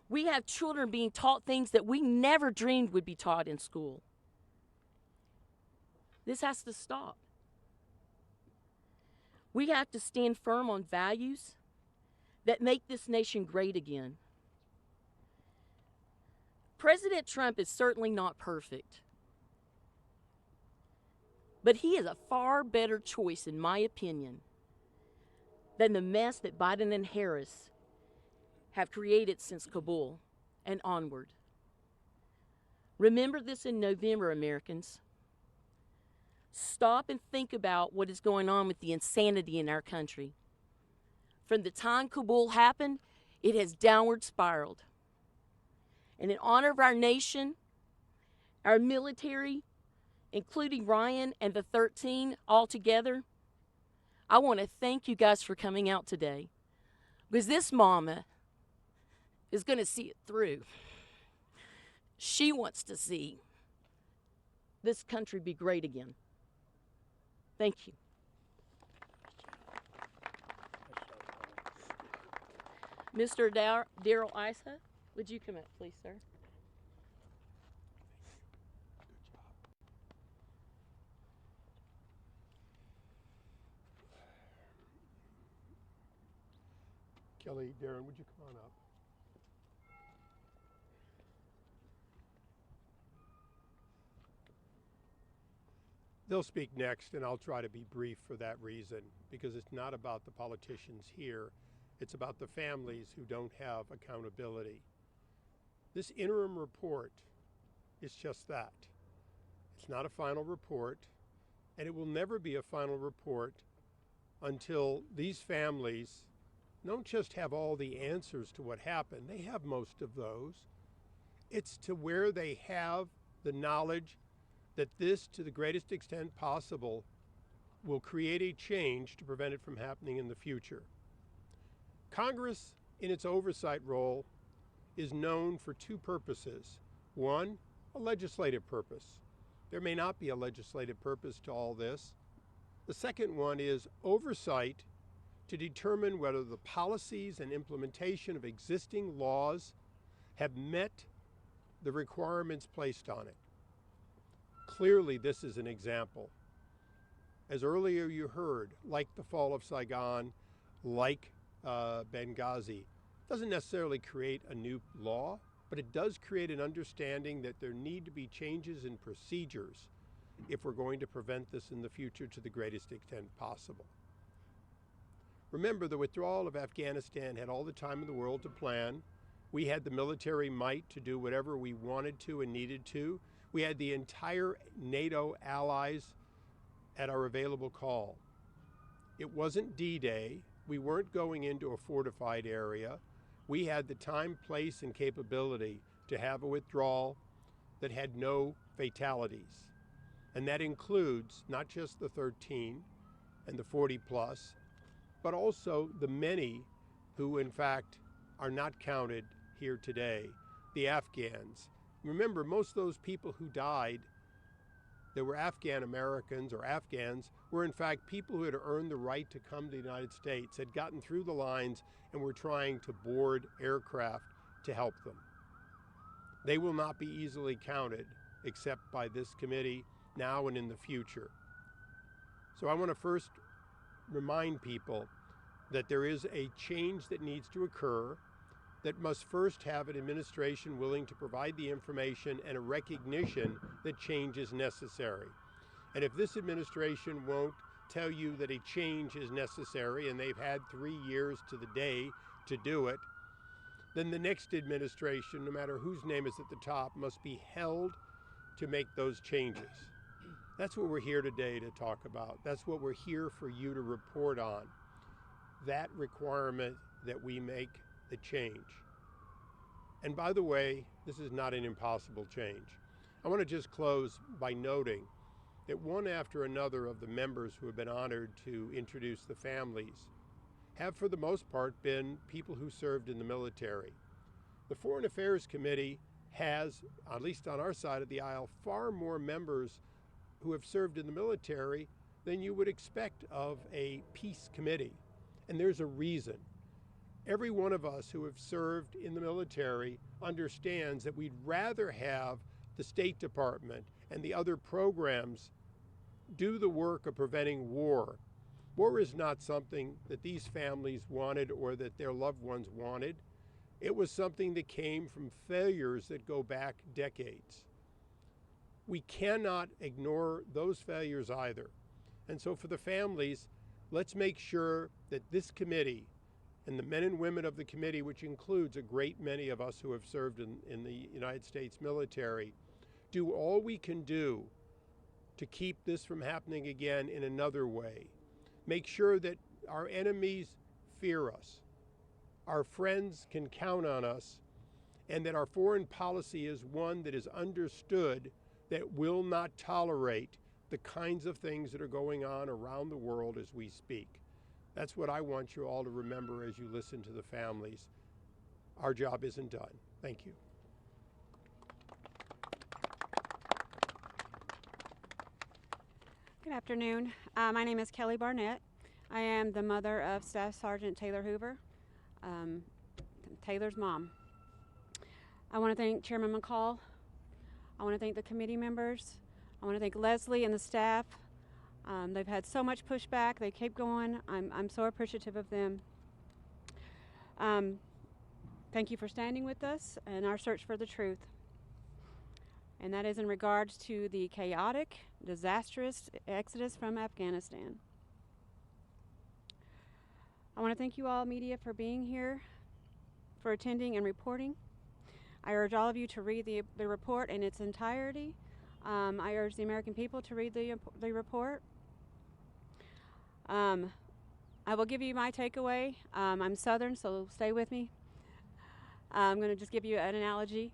We have children being taught things that we never dreamed would be taught in school. This has to stop. We have to stand firm on values that make this nation great again. President Trump is certainly not perfect, but he is a far better choice, in my opinion, than the mess that Biden and Harris have created since Kabul and onward. Remember this in November, Americans. Stop and think about what is going on with the insanity in our country. From the time Kabul happened, it has downward spiraled. And in honor of our nation, our military, including Ryan and the 13 all together, I want to thank you guys for coming out today, because this mama is going to see it through. She wants to see this country be great again. Thank you. Mr. Daryl Isa, would you come up, please, sir? Kelly, Darren, would you come on up? They'll speak next, and I'll try to be brief for that reason, because it's not about the politicians here. It's about the families who don't have accountability. This interim report is just that. It's not a final report, and it will never be a final report until these families don't just have all the answers to what happened. They have most of those. It's to where they have the knowledge that this, to the greatest extent possible, will create a change to prevent it from happening in the future. Congress, in its oversight role, is known for two purposes. One, a legislative purpose. There may not be a legislative purpose to all this. The second one is oversight to determine whether the policies and implementation of existing laws have met the requirements placed on it. Clearly, this is an example. As earlier you heard, like the fall of Saigon, like Benghazi, doesn't necessarily create a new law, but it does create an understanding that there need to be changes in procedures if we're going to prevent this in the future to the greatest extent possible. Remember, the withdrawal of Afghanistan had all the time in the world to plan. We had the military might to do whatever we wanted to and needed to. We had the entire NATO allies at our available call. It wasn't D-Day. We weren't going into a fortified area. We had the time, place, and capability to have a withdrawal that had no fatalities. And that includes not just the 13 and the 40 plus, but also the many who in fact are not counted here today, the Afghans. Remember, most of those people who died that were Afghan Americans or Afghans were in fact people who had earned the right to come to the United States, had gotten through the lines and were trying to board aircraft to help them. They will not be easily counted except by this committee now and in the future. So I want to first remind people that there is a change that needs to occur that must first have an administration willing to provide the information and a recognition that change is necessary. And if this administration won't tell you that a change is necessary, and they've had 3 years to the day to do it, then the next administration, no matter whose name is at the top, must be held to make those changes. That's what we're here today to talk about. That's what we're here for you to report on. That requirement that we make the change. And by the way, this is not an impossible change. I want to just close by noting that one after another of the members who have been honored to introduce the families have for the most part been people who served in the military. The Foreign Affairs Committee has, at least on our side of the aisle, far more members who have served in the military than you would expect of a peace committee. And there's a reason. Every one of us who have served in the military understands that we'd rather have the State Department and the other programs do the work of preventing war. War is not something that these families wanted or that their loved ones wanted. It was something that came from failures that go back decades. We cannot ignore those failures either. And so for the families, let's make sure that this committee and the men and women of the committee, which includes a great many of us who have served in the United States military, do all we can do to keep this from happening again in another way. Make sure that our enemies fear us, our friends can count on us, and that our foreign policy is one that is understood that will not tolerate the kinds of things that are going on around the world as we speak. That's what I want you all to remember as you listen to the families. Our job isn't done. Thank you. Good afternoon. My name is Kelly Barnett. I am the mother of Staff Sergeant Taylor Hoover, Taylor's mom. I want to thank Chairman McCall. I want to thank the committee members. I want to thank Leslie and the staff. They've had so much pushback. They keep going. I'm so appreciative of them. Thank you for standing with us in our search for the truth. And that is in regards to the chaotic, disastrous exodus from Afghanistan. I want to thank you all, media, for being here, for attending and reporting. I urge all of you to read the report in its entirety. I urge the American people to read the report. I will give you my takeaway. I'm Southern, so stay with me. I'm going to just give you an analogy.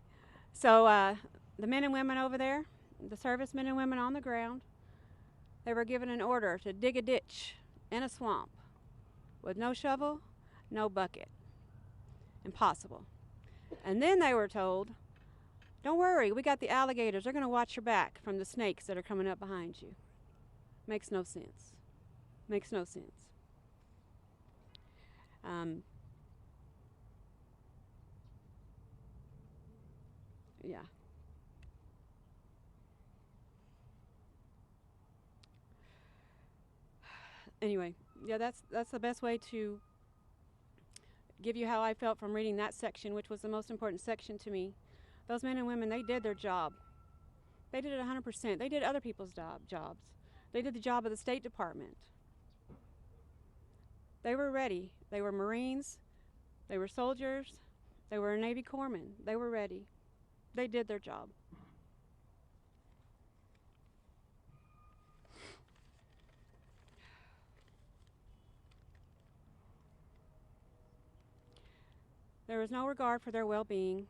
So the men and women over there, the servicemen and women on the ground, they were given an order to dig a ditch in a swamp with no shovel, no bucket. Impossible. And then they were told, don't worry, we got the alligators. They're going to watch your back from the snakes that are coming up behind you. Makes no sense. Makes no sense. Yeah. Anyway, yeah, that's the best way to give you how I felt from reading that section, which was the most important section to me. Those men and women, they did their job. They did it 100%. They did other people's jobs. They did the job of the State Department. They were ready. They were Marines. They were soldiers. They were Navy corpsmen. They were ready. They did their job. There was no regard for their well-being.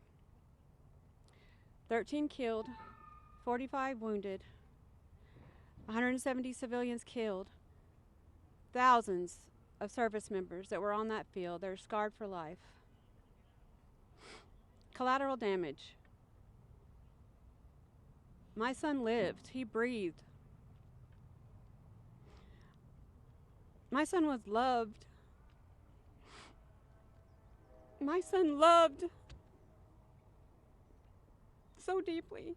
13 killed, 45 wounded, 170 civilians killed, thousands of service members that were on that field. They're scarred for life. Collateral damage. My son lived. He breathed. My son was loved. My son loved so deeply.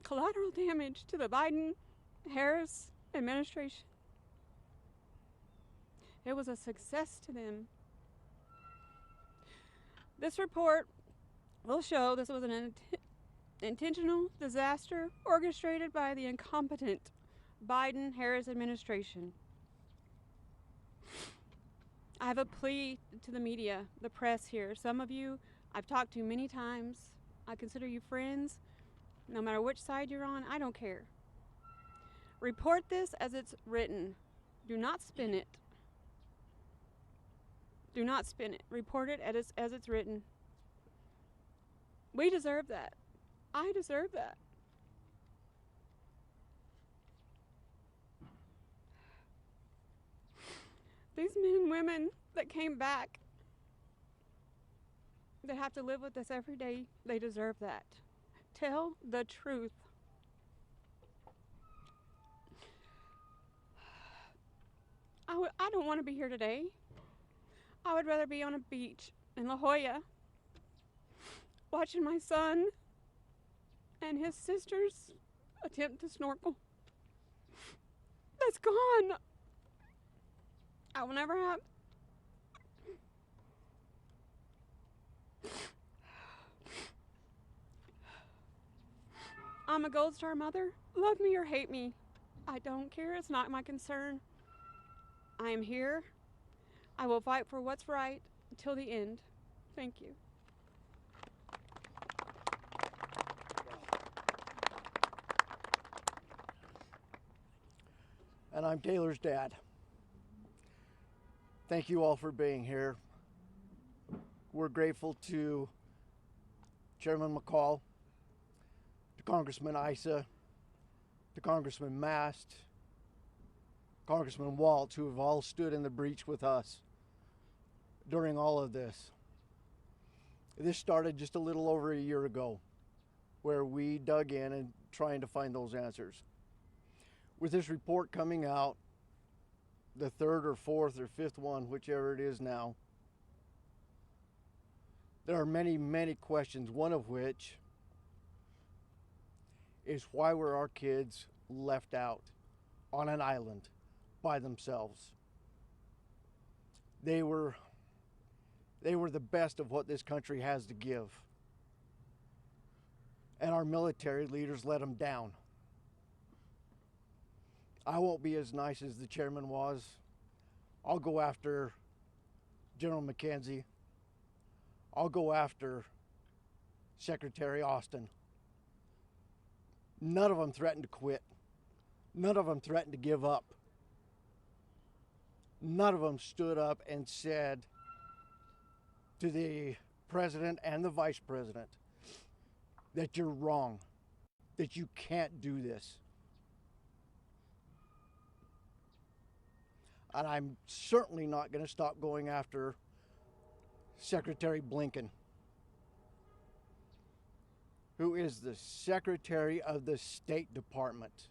Collateral damage to the Biden-Harris administration. It was a success to them. This report will show this was an intentional disaster orchestrated by the incompetent Biden-Harris administration. I have a plea to the media, the press here. Some of you I've talked to many times. I consider you friends. No matter which side you're on, I don't care. Report this as it's written. Do not spin it. Do not spin it. Report it as it's written. We deserve that. I deserve that. These men and women that came back, that have to live with us every day, they deserve that. Tell the truth. I don't want to be here today. I would rather be on a beach in La Jolla watching my son and his sisters attempt to snorkel. That's gone. I will never have. I'm a Gold Star mother. Love me or hate me. I don't care. It's not my concern. I am here. I will fight for what's right until the end. Thank you. And I'm Taylor's dad. Thank you all for being here. We're grateful to Chairman McCall, to Congressman Issa, to Congressman Mast, Congressman Waltz, who have all stood in the breach with us during all of this. This started just a little over a year ago, where we dug in and trying to find those answers. With this report coming out, the third or fourth or fifth one, whichever it is now, there are many, many questions, one of which is why were our kids left out on an island by themselves? They were the best of what this country has to give. And our military leaders let them down. I won't be as nice as the chairman was. I'll go after General McKenzie. I'll go after Secretary Austin. None of them threatened to quit. None of them threatened to give up. None of them stood up and said to the president and the vice president that you're wrong, that you can't do this. And I'm certainly not going to stop going after Secretary Blinken, who is the Secretary of the State Department.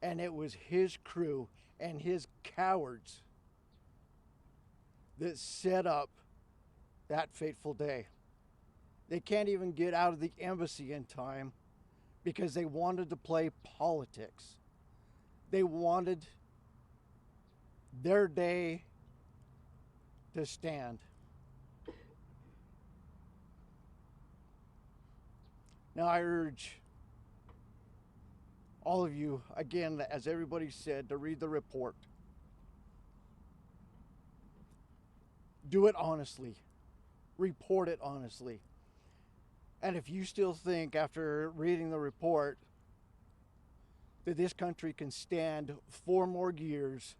And it was his crew and his cowards that set up that fateful day. They can't even get out of the embassy in time because they wanted to play politics. They wanted their day to stand. Now I urge all of you, again, as everybody said, to read the report. Do it honestly. Report it honestly. And if you still think after reading the report that this country can stand 4 more years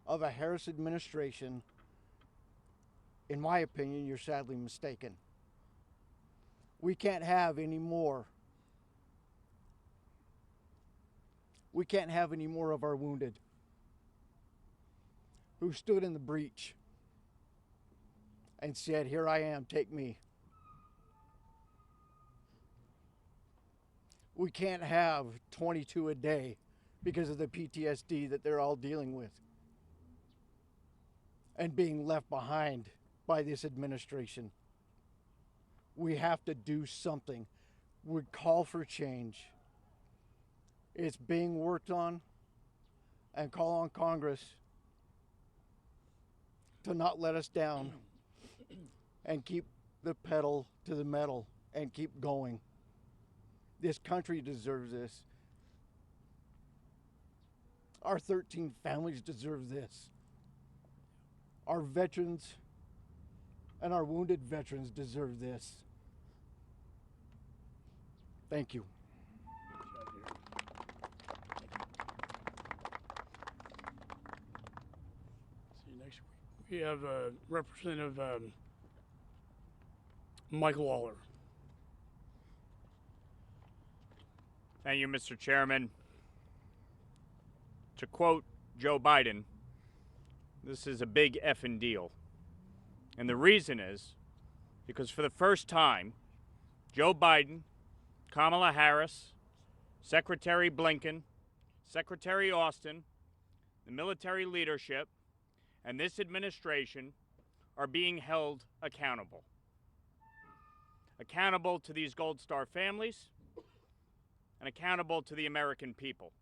of a Harris administration, in my opinion, you're sadly mistaken. We can't have any more. We can't have any more of our wounded who stood in the breach and said, here I am, take me. We can't have 22 a day because of the PTSD that they're all dealing with. and being left behind by this administration. We have to do something. We call for change. It's being worked on, and call on Congress to not let us down and keep the pedal to the metal and keep going. This country deserves this. Our 13 families deserve this. Our veterans and our wounded veterans deserve this. Thank you. See you next week. We have Representative Michael Waller. Thank you, Mr. Chairman. To quote Joe Biden, this is a big effing deal. And the reason is because for the first time, Joe Biden, Kamala Harris, Secretary Blinken, Secretary Austin, the military leadership, and this administration are being held accountable. Accountable to these Gold Star families and accountable to the American people.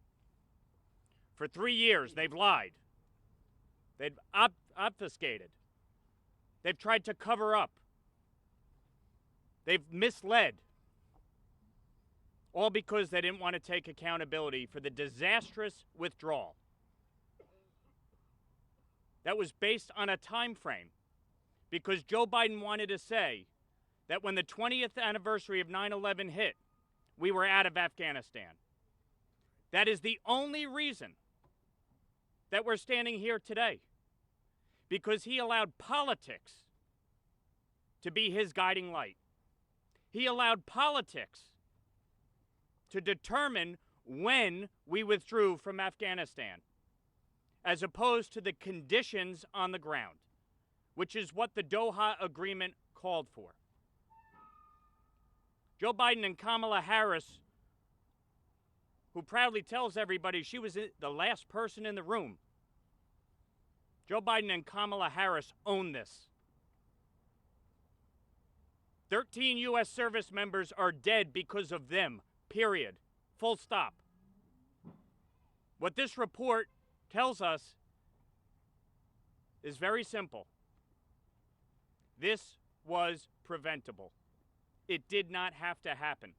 For 3 years, they've lied. They've obfuscated. They've tried to cover up. They've misled. All because they didn't want to take accountability for the disastrous withdrawal. That was based on a time frame because Joe Biden wanted to say that when the 20th anniversary of 9/11 hit, we were out of Afghanistan. That is the only reason that we're standing here today, because he allowed politics to be his guiding light. He allowed politics to determine when we withdrew from Afghanistan, as opposed to the conditions on the ground, which is what the Doha Agreement called for. Joe Biden and Kamala Harris, who proudly tells everybody she was the last person in the room. Joe Biden and Kamala Harris own this. 13 U.S. service members are dead because of them, period. Full stop. What this report tells us is very simple. This was preventable. It did not have to happen.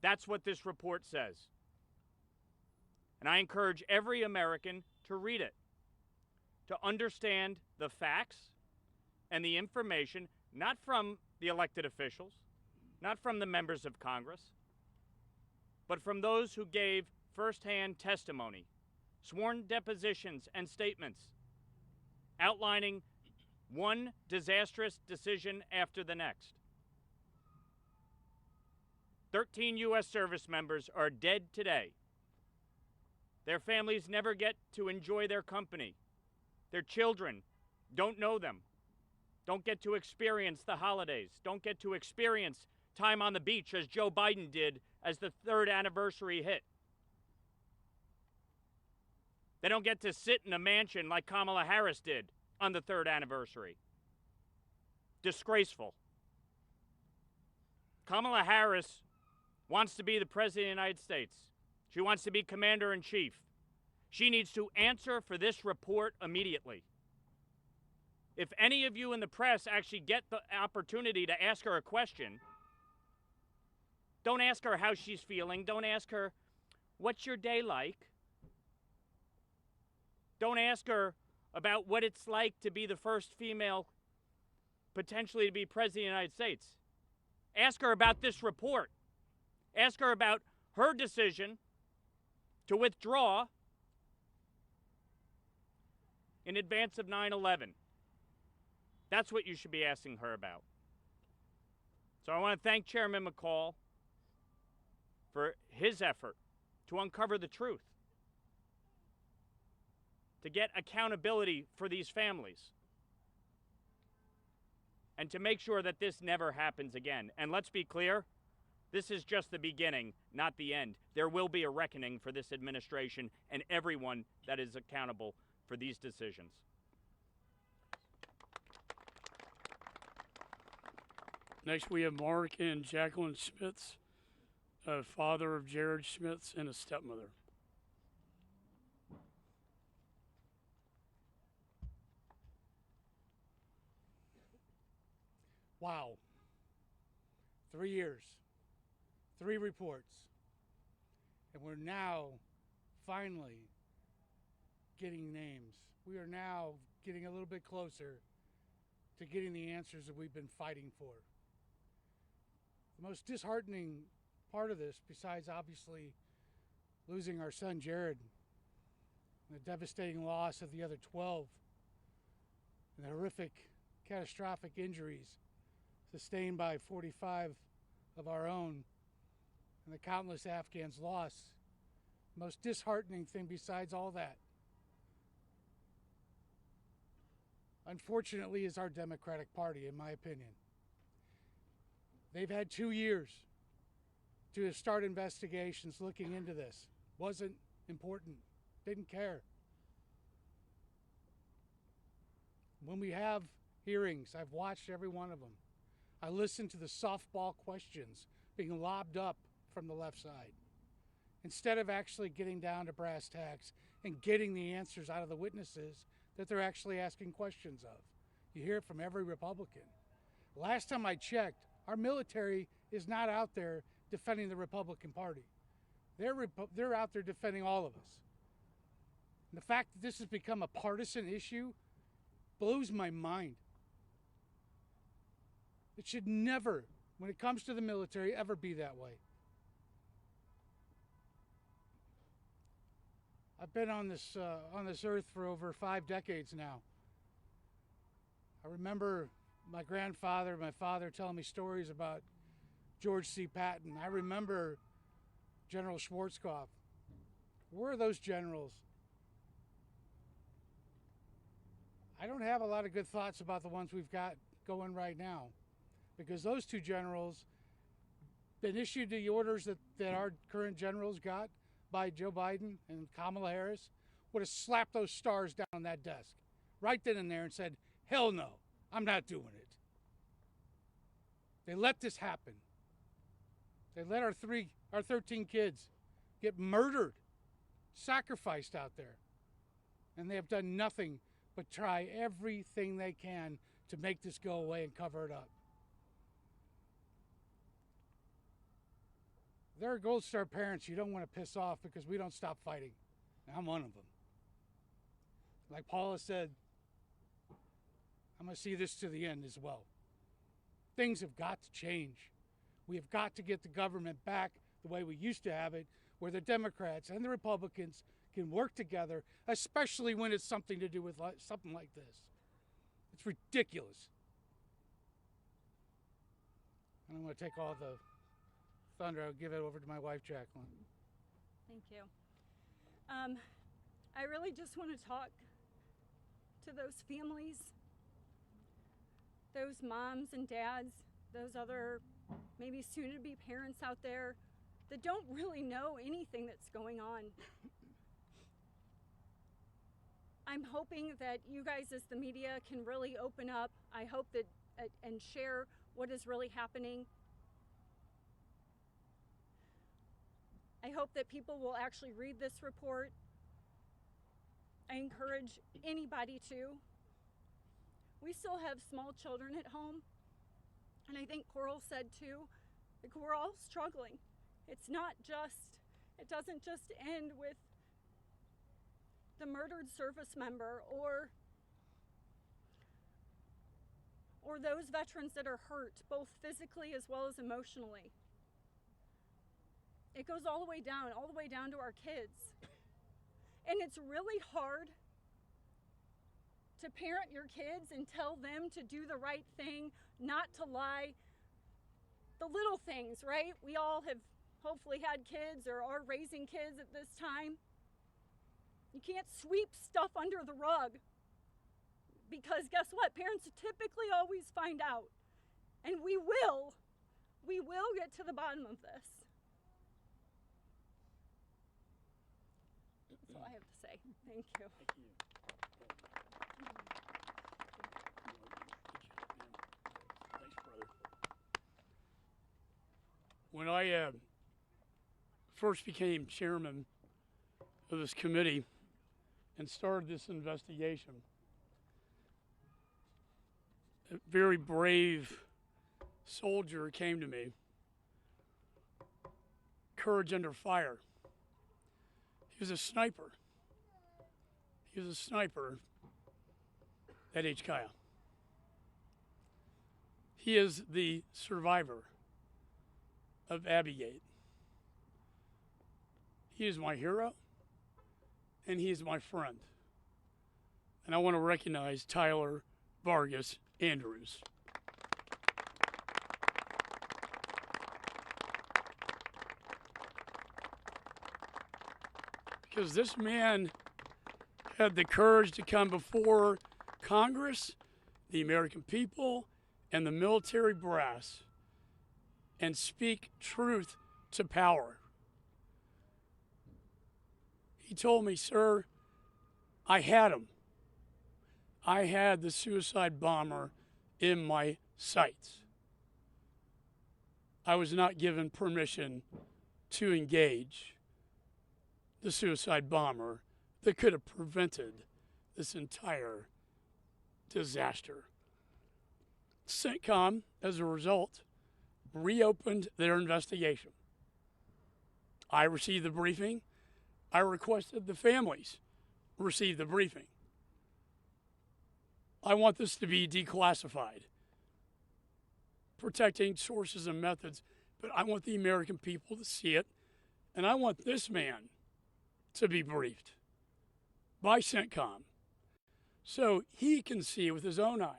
That's what this report says. And I encourage every American to read it, to understand the facts and the information, not from the elected officials, not from the members of Congress, but from those who gave firsthand testimony, sworn depositions and statements outlining one disastrous decision after the next. 13 U.S. service members are dead today. Their families never get to enjoy their company. Their children don't know them, don't get to experience the holidays, don't get to experience time on the beach as Joe Biden did as the 3rd anniversary hit. They don't get to sit in a mansion like Kamala Harris did on the 3rd anniversary. Disgraceful. Kamala Harris wants to be the President of the United States. She wants to be Commander-in-Chief. She needs to answer for this report immediately. If any of you in the press actually get the opportunity to ask her a question, don't ask her how she's feeling. Don't ask her, what's your day like? Don't ask her about what it's like to be the first female potentially to be President of the United States. Ask her about this report. Ask her about her decision to withdraw in advance of 9/11. That's what you should be asking her about. So I want to thank Chairman McCall for his effort to uncover the truth, to get accountability for these families, and to make sure that this never happens again. And let's be clear, this is just the beginning, not the end. There will be a reckoning for this administration and everyone that is accountable for these decisions. Next, we have Mark and Jacqueline Schmitz, father of Jared Schmitz and a stepmother. Wow. 3 years, 3 reports, and we're now finally getting names. We are now getting a little bit closer to getting the answers that we've been fighting for. The most disheartening part of this, besides obviously losing our son Jared, and the devastating loss of the other 12, and the horrific, catastrophic injuries sustained by 45 of our own, and the countless Afghans lost. Most disheartening thing besides all that, unfortunately, is our Democratic Party, in my opinion. They've had 2 years to start investigations looking into this. Wasn't important, didn't care. When we have hearings, I've watched every one of them. I listened to the softball questions being lobbed up from the left side, instead of actually getting down to brass tacks and getting the answers out of the witnesses that they're actually asking questions of. You hear it from every Republican. Last time I checked, our military is not out there defending the Republican Party. They're out there defending all of us. And the fact that this has become a partisan issue blows my mind. It should never, when it comes to the military, ever be that way. I've been on this earth for over 5 decades now. I remember my grandfather, my father telling me stories about George C. Patton. I remember General Schwarzkopf. Where are those generals? I don't have a lot of good thoughts about the ones we've got going right now, because those 2 generals been issued the orders that our current generals got by Joe Biden and Kamala Harris, would have slapped those stars down on that desk right then and there and said, hell no, I'm not doing it. They let this happen. They let our 13 kids get murdered, sacrificed out there. And they have done nothing but try everything they can to make this go away and cover it up. There are Gold Star parents you don't want to piss off because we don't stop fighting. And I'm one of them. Like Paula said, I'm going to see this to the end as well. Things have got to change. We have got to get the government back the way we used to have it, where the Democrats and the Republicans can work together, especially when it's something to do with something like this. It's ridiculous. I don't want to take all the thunder. I'll give it over to my wife, Jacqueline. Thank you. I really just want to talk to those families, those moms and dads, those other maybe soon-to-be parents out there that don't really know anything that's going on. I'm hoping that you guys as the media can really open up. I hope that and share what is really happening. I hope that people will actually read this report. I encourage anybody to. We still have small children at home, and I think Coral said too, like, we're all struggling. It doesn't just end with the murdered service member or those veterans that are hurt, both physically as well as emotionally. It goes all the way down to our kids. And it's really hard to parent your kids and tell them to do the right thing, not to lie. The little things, right? We all have hopefully had kids or are raising kids at this time. You can't sweep stuff under the rug, because guess what? Parents typically always find out. And we will get to the bottom of this. That's all I have to say. Thank you. Thank you. when I first became chairman of this committee and started this investigation, a very brave soldier came to me. Courage under fire. He was a sniper. He was a sniper at HKIA. He is the survivor of Abbey. He is my hero, and he is my friend. And I want to recognize Tyler Vargas Andrews. Because this man had the courage to come before Congress, the American people, and the military brass and speak truth to power. He told me, sir, I had him. I had the suicide bomber in my sights. I was not given permission to engage the suicide bomber that could have prevented this entire disaster. CENTCOM, as a result, reopened their investigation. I received the briefing. I requested the families receive the briefing. I want this to be declassified, protecting sources and methods, but I want the American people to see it, and I want this man to be briefed by CENTCOM so he can see with his own eyes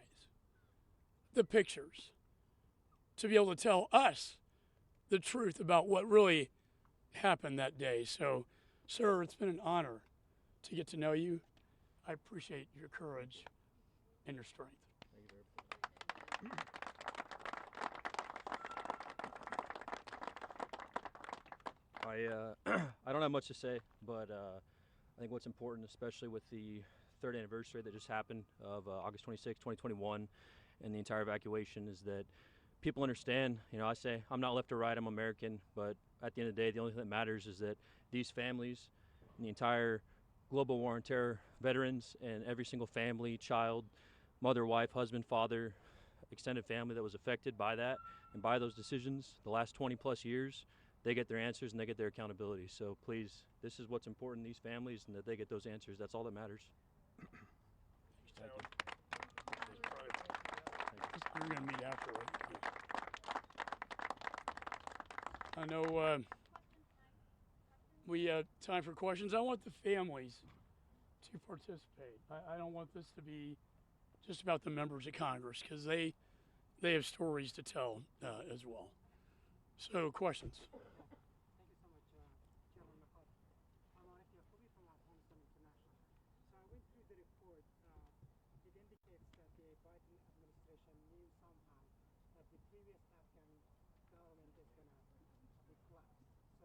the pictures, to be able to tell us the truth about what really happened that day. So, sir, it's been an honor to get to know you. I appreciate your courage and your strength. I don't have much to say, but I think what's important, especially with the third anniversary that just happened of August 26, 2021, and the entire evacuation, is that people understand. You know, I say I'm not left or right, I'm American, but at the end of the day, the only thing that matters is that these families and the entire global war on terror veterans and every single family, child, mother, wife, husband, father, extended family that was affected by that and by those decisions the last 20 plus years, they get their answers and they get their accountability. So please, this is what's important, these families, and that they get those answers. That's all that matters. Thank you. We're going to meet afterward. I know we have time for questions. I want the families to participate. I don't want this to be just about the members of Congress, because they have stories to tell as well. So, questions?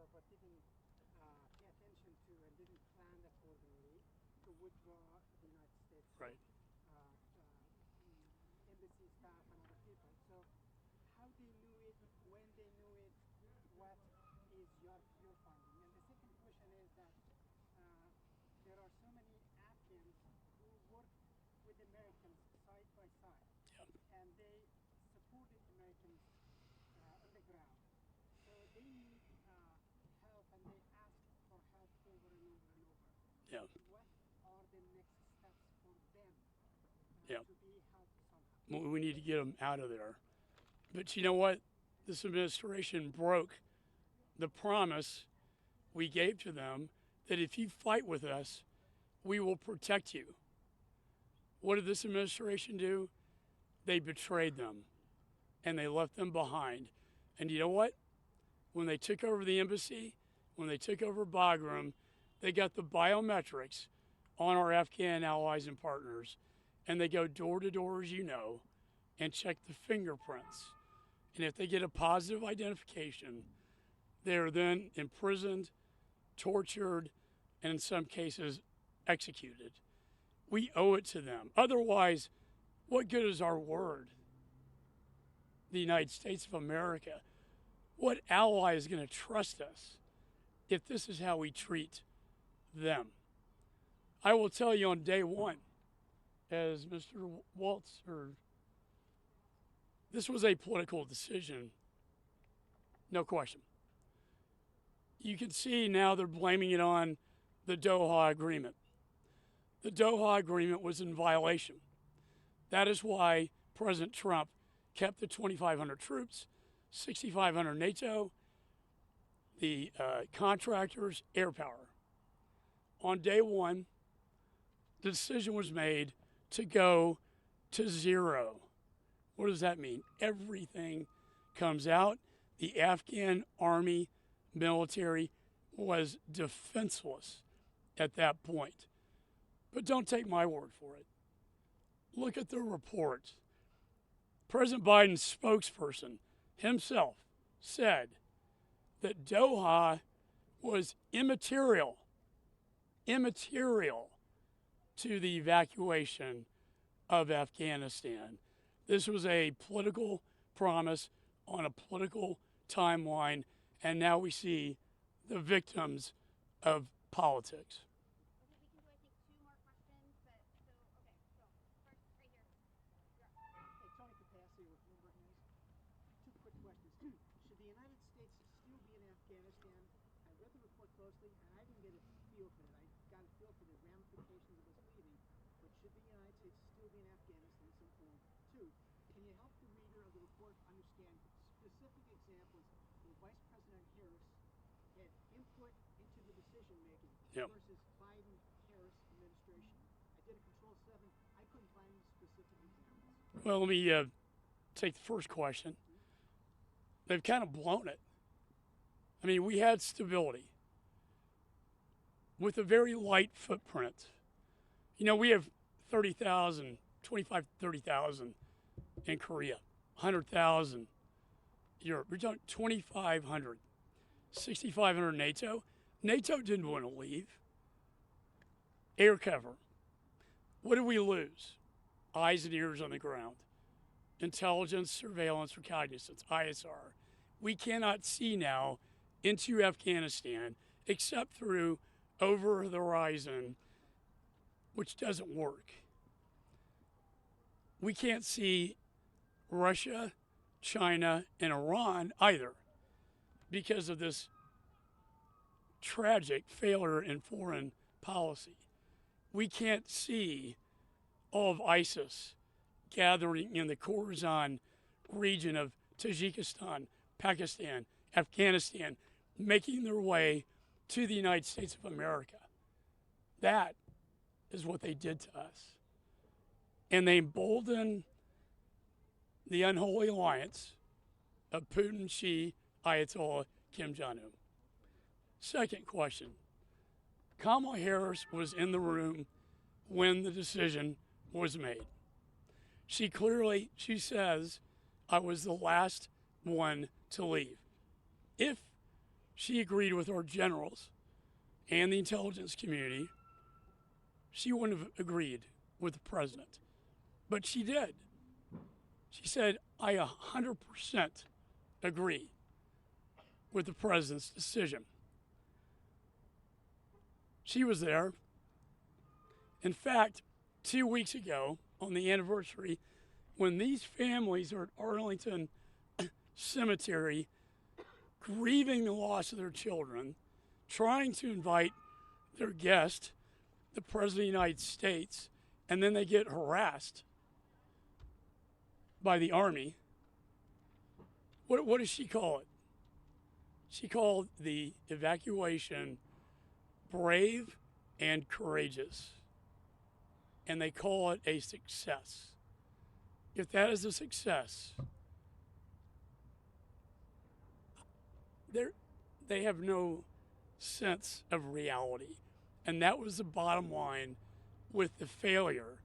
But didn't pay attention to and didn't plan accordingly to withdraw the United States right. Embassy staff and other people. So how they knew it, when they knew it, what is your finding? And the second question is that there are so many Afghans who work with Americans side by side, and they supported Americans on the ground. So they need help, and they ask for help over and over and over. Yeah. What are the next steps for them Yeah. to be helped somehow? We need to get them out of there. But you know what? This administration broke the promise we gave to them that if you fight with us, we will protect you. What did this administration do? They betrayed them, and they left them behind. And you know what? When they took over the embassy, when they took over Bagram, they got the biometrics on our Afghan allies and partners, and they go door to door, as you know, and check the fingerprints. And if they get a positive identification, they're then imprisoned, tortured, and in some cases, executed. We owe it to them. Otherwise, what good is our word? The United States of America. What ally is going to trust us if this is how we treat them? I will tell you on day one, as Mr. Waltz, this was a political decision, no question. You can see now they're blaming it on the Doha Agreement. The Doha Agreement was in violation. That is why President Trump kept the 2,500 troops, 6,500 NATO, the contractors, air power. On day one, the decision was made to go to zero. What does that mean? Everything comes out. The Afghan army, military was defenseless at that point. But don't take my word for it. Look at the report. President Biden's spokesperson himself said that Doha was immaterial to the evacuation of Afghanistan. This was a political promise on a political timeline, and now we see the victims of politics. Should the United States still be in Afghanistan? I read the report closely, and I didn't get a feel for it. I got a feel for the ramifications of us leaving. But should the United States still be in Afghanistan at some point? Two, can you help the reader of the report understand specific examples where Vice President Harris had input into the decision-making versus Biden-Harris administration? I did a Control-7. I couldn't find any specific examples. Well, let me take the first question. They've kind of blown it. I mean, we had stability with a very light footprint. You know, we have 30,000, 25, 30,000 in Korea, 100,000 Europe. We're talking 2,500, 6,500 NATO. NATO didn't want to leave. Air cover. What did we lose? Eyes and ears on the ground. Intelligence, surveillance, reconnaissance, ISR. We cannot see now into Afghanistan except through over the horizon, which doesn't work. We can't see Russia, China, and Iran either because of this tragic failure in foreign policy. We can't see all of ISIS gathering in the Khorasan region of Tajikistan, Pakistan, Afghanistan, making their way to the United States of America. That is what they did to us. And they emboldened the unholy alliance of Putin, Xi, Ayatollah, Kim Jong-un. Second question. Kamala Harris was in the room when the decision was made. She says, I was the last one to leave. If she agreed with our generals and the intelligence community, she wouldn't have agreed with the president. But she did. She said, I 100% agree with the president's decision. She was there. In fact, 2 weeks ago, on the anniversary, when these families are at Arlington Cemetery, grieving the loss of their children, trying to invite their guest, the President of the United States, and then they get harassed by the Army. What does she call it? She called the evacuation brave and courageous. And they call it a success. If that is a success, they have no sense of reality. And that was the bottom line with the failure,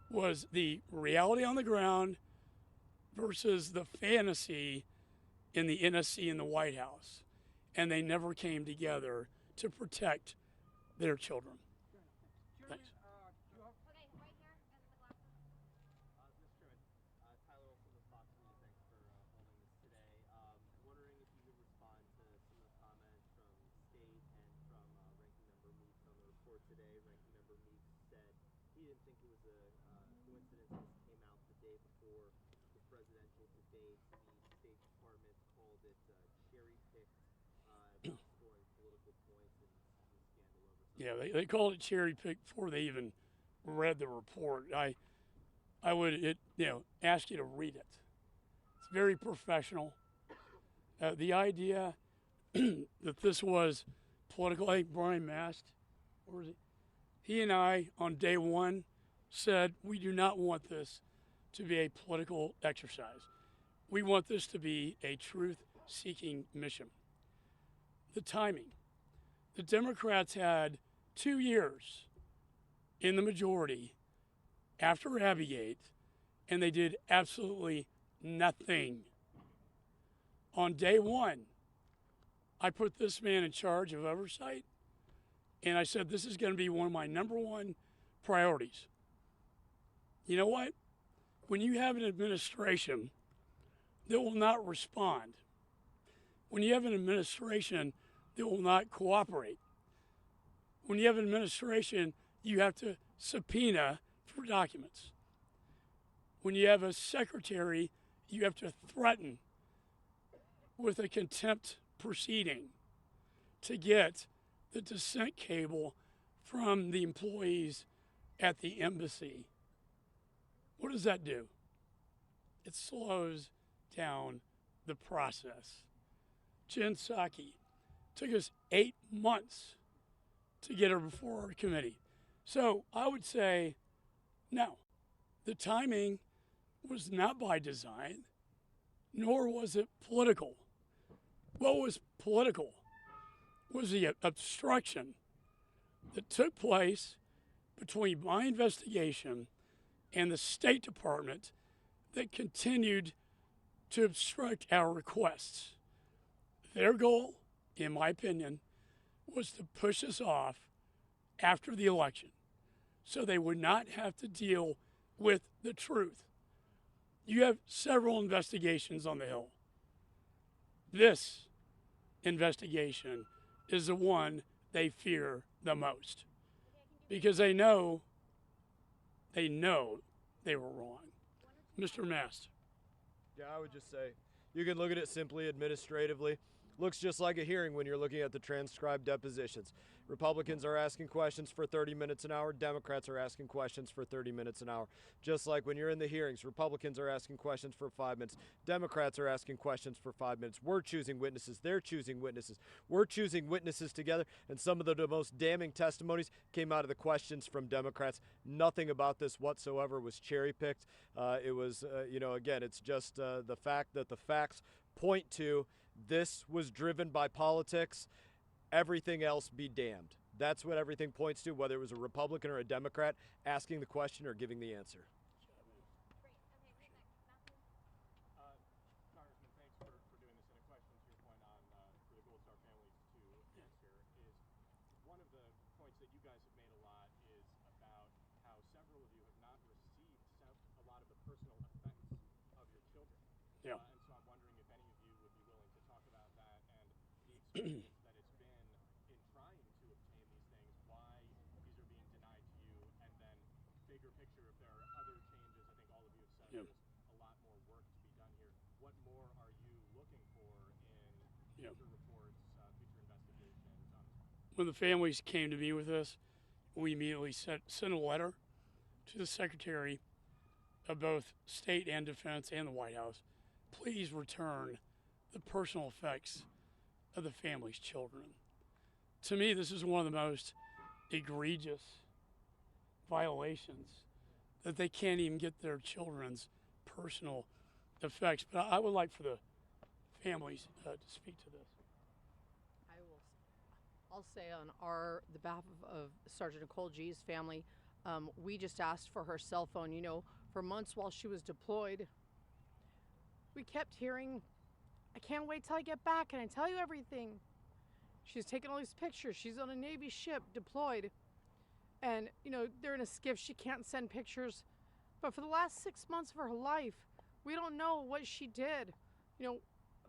was the reality on the ground versus the fantasy in the NSC and the White House. And they never came together to protect their children. Thanks. it was a coincidence this came out the day before the presidential debate. The State Department called it cherry-picked, scoring political points in the scandal over. Yeah, they called it cherry-picked before they even read the report. I would ask you to read it. It's very professional. The idea that this was political, like Brian Mast, or was it? He and I on day one said we do not want this to be a political exercise. We want this to be a truth-seeking mission. The timing. The Democrats had 2 years in the majority after Abigate, and they did absolutely nothing. On day one, I put this man in charge of oversight, and I said, this is going to be one of my #1 priorities. You know what? When you have an administration that will not respond, when you have an administration that will not cooperate, when you have an administration you have to subpoena for documents, when you have a secretary you have to threaten with a contempt proceeding to get the dissent cable from the employees at the embassy, what does that do? It slows down the process. Jen Psaki took us 8 months to get her before our committee. So I would say, no, the timing was not by design, nor was it political. What was political was the obstruction that took place between my investigation and the State Department that continued to obstruct our requests. Their goal, in my opinion, was to push us off after the election so they would not have to deal with the truth. You have several investigations on the Hill. This investigation is the one they fear the most because they know they were wrong. Mr. Mast. Yeah, I would just say you can look at it simply administratively. Looks just like a hearing when you're looking at the transcribed depositions. Republicans are asking questions for 30 minutes an hour. Democrats are asking questions for 30 minutes an hour. Just like when you're in the hearings, Republicans are asking questions for 5 minutes. Democrats are asking questions for 5 minutes. We're choosing witnesses. They're choosing witnesses. We're choosing witnesses together. And some of the most damning testimonies came out of the questions from Democrats. Nothing about this whatsoever was cherry-picked. It was, again, it's just the fact that the facts point to this was driven by politics. Everything else be damned. That's what everything points to, whether it was a Republican or a Democrat asking the question or giving the answer. Congressman, thanks for doing this. And a question to your point on for the Gold Star families to answer is one of the points that you guys have made a lot is about how several of you have not received a lot of the personal effects of your children. Yeah. And so I'm wondering if any of you would be willing to talk about that and the experience that it's been in trying to obtain these things, why these are being denied to you, and then bigger picture, if there are other changes. I think all of you have said there's a lot more work to be done here. What more are you looking for in future reports, future investigations on this? When the families came to me with this, we immediately sent a letter to the Secretary of both State and Defense and the White House. Please return the personal effects of the family's children. To me, this is one of the most egregious violations that they can't even get their children's personal effects. But I would like for the families to speak to this. I'll say on the behalf of Sergeant Nicole G's family, we just asked for her cell phone. You know, for months while she was deployed, we kept hearing, I can't wait till I get back and I tell you everything. She's taking all these pictures. She's on a Navy ship deployed. And, you know, they're in a skiff. She can't send pictures. But for the last 6 months of her life, we don't know what she did. You know,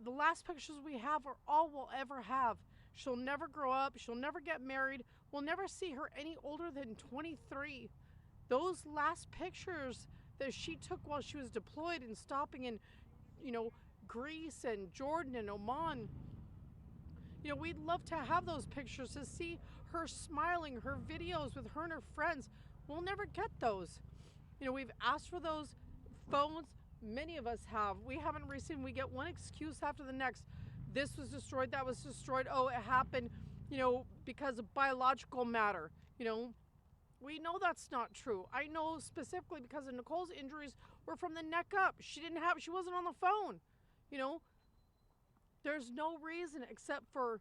the last pictures we have are all we'll ever have. She'll never grow up. She'll never get married. We'll never see her any older than 23. Those last pictures that she took while she was deployed and stopping in, you know, Greece and Jordan and Oman, you know, we'd love to have those pictures to see her smiling, her videos with her and her friends. We'll never get those. You know, we've asked for those phones. Many of us have. We haven't received. We get one excuse after the next. This was destroyed, that was destroyed. Oh, it happened, you know, because of biological matter. You know, we know that's not true. I know specifically because of Nicole's injuries were from the neck up. She wasn't on the phone. You know, there's no reason except for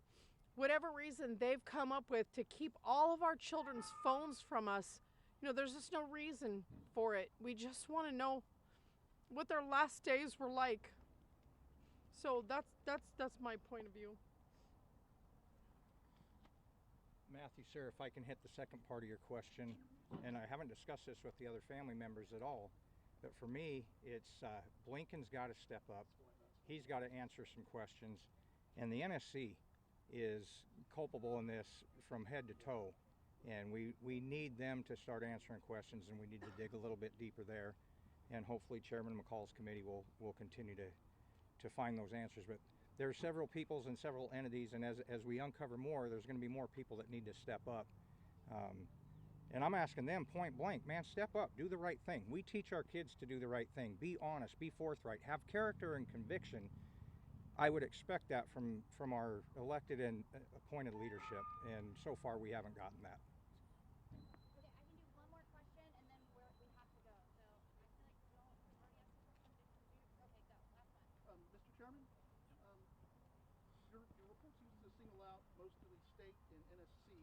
whatever reason they've come up with to keep all of our children's phones from us. You know, there's just no reason for it. We just want to know what their last days were like. So that's my point of view. Matthew, sir, if I can hit the second part of your question, and I haven't discussed this with the other family members at all, but for me, it's Blinken's got to step up. He's got to answer some questions, and the NSC is culpable in this from head to toe, and we need them to start answering questions, and we need to dig a little bit deeper there, and hopefully Chairman McCall's committee will continue to find those answers. But there are several peoples and several entities, and as we uncover more, there's going to be more people that need to step up. And I'm asking them point blank, man, step up, do the right thing. We teach our kids to do the right thing, be honest, be forthright, have character and conviction. I would expect that from our elected and appointed leadership, and so far we haven't gotten that. Mr. Chairman, your report seems to single out mostly state and NSC,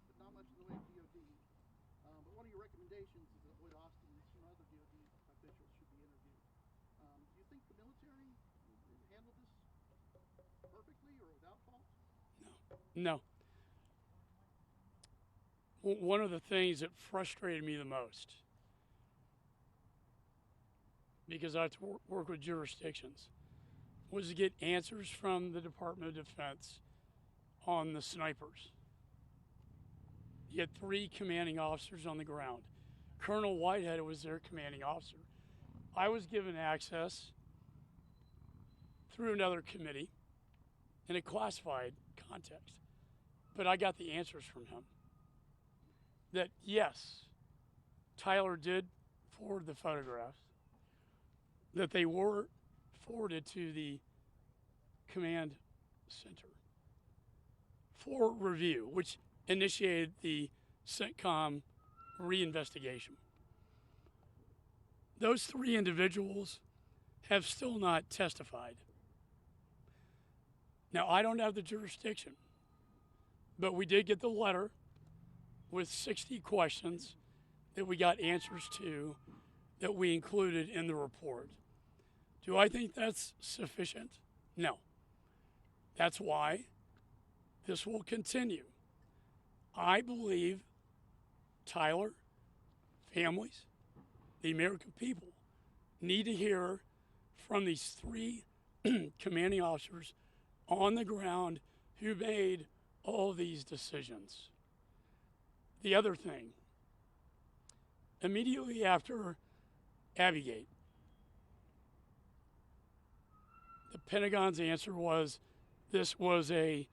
but not much in the way of DOD. But one of your recommendations is that Lloyd Austin and some other DOD officials should be interviewed. Do you think the military handled this perfectly or without fault? No. One of the things that frustrated me the most, because I have to work with jurisdictions, was to get answers from the Department of Defense on the snipers. You had 3 commanding officers on the ground. Colonel Whitehead was their commanding officer. I was given access through another committee in a classified context, but I got the answers from him. That yes, Tyler did forward the photographs, that they were forwarded to the command center for review, which initiated the CENTCOM reinvestigation. Those 3 individuals have still not testified. Now, I don't have the jurisdiction, but we did get the letter with 60 questions that we got answers to that we included in the report. Do I think that's sufficient? No. That's why this will continue. I believe Tyler, families, the American people need to hear from these 3 commanding officers on the ground who made all these decisions. The other thing, immediately after Abigate, the Pentagon's answer was this wasn't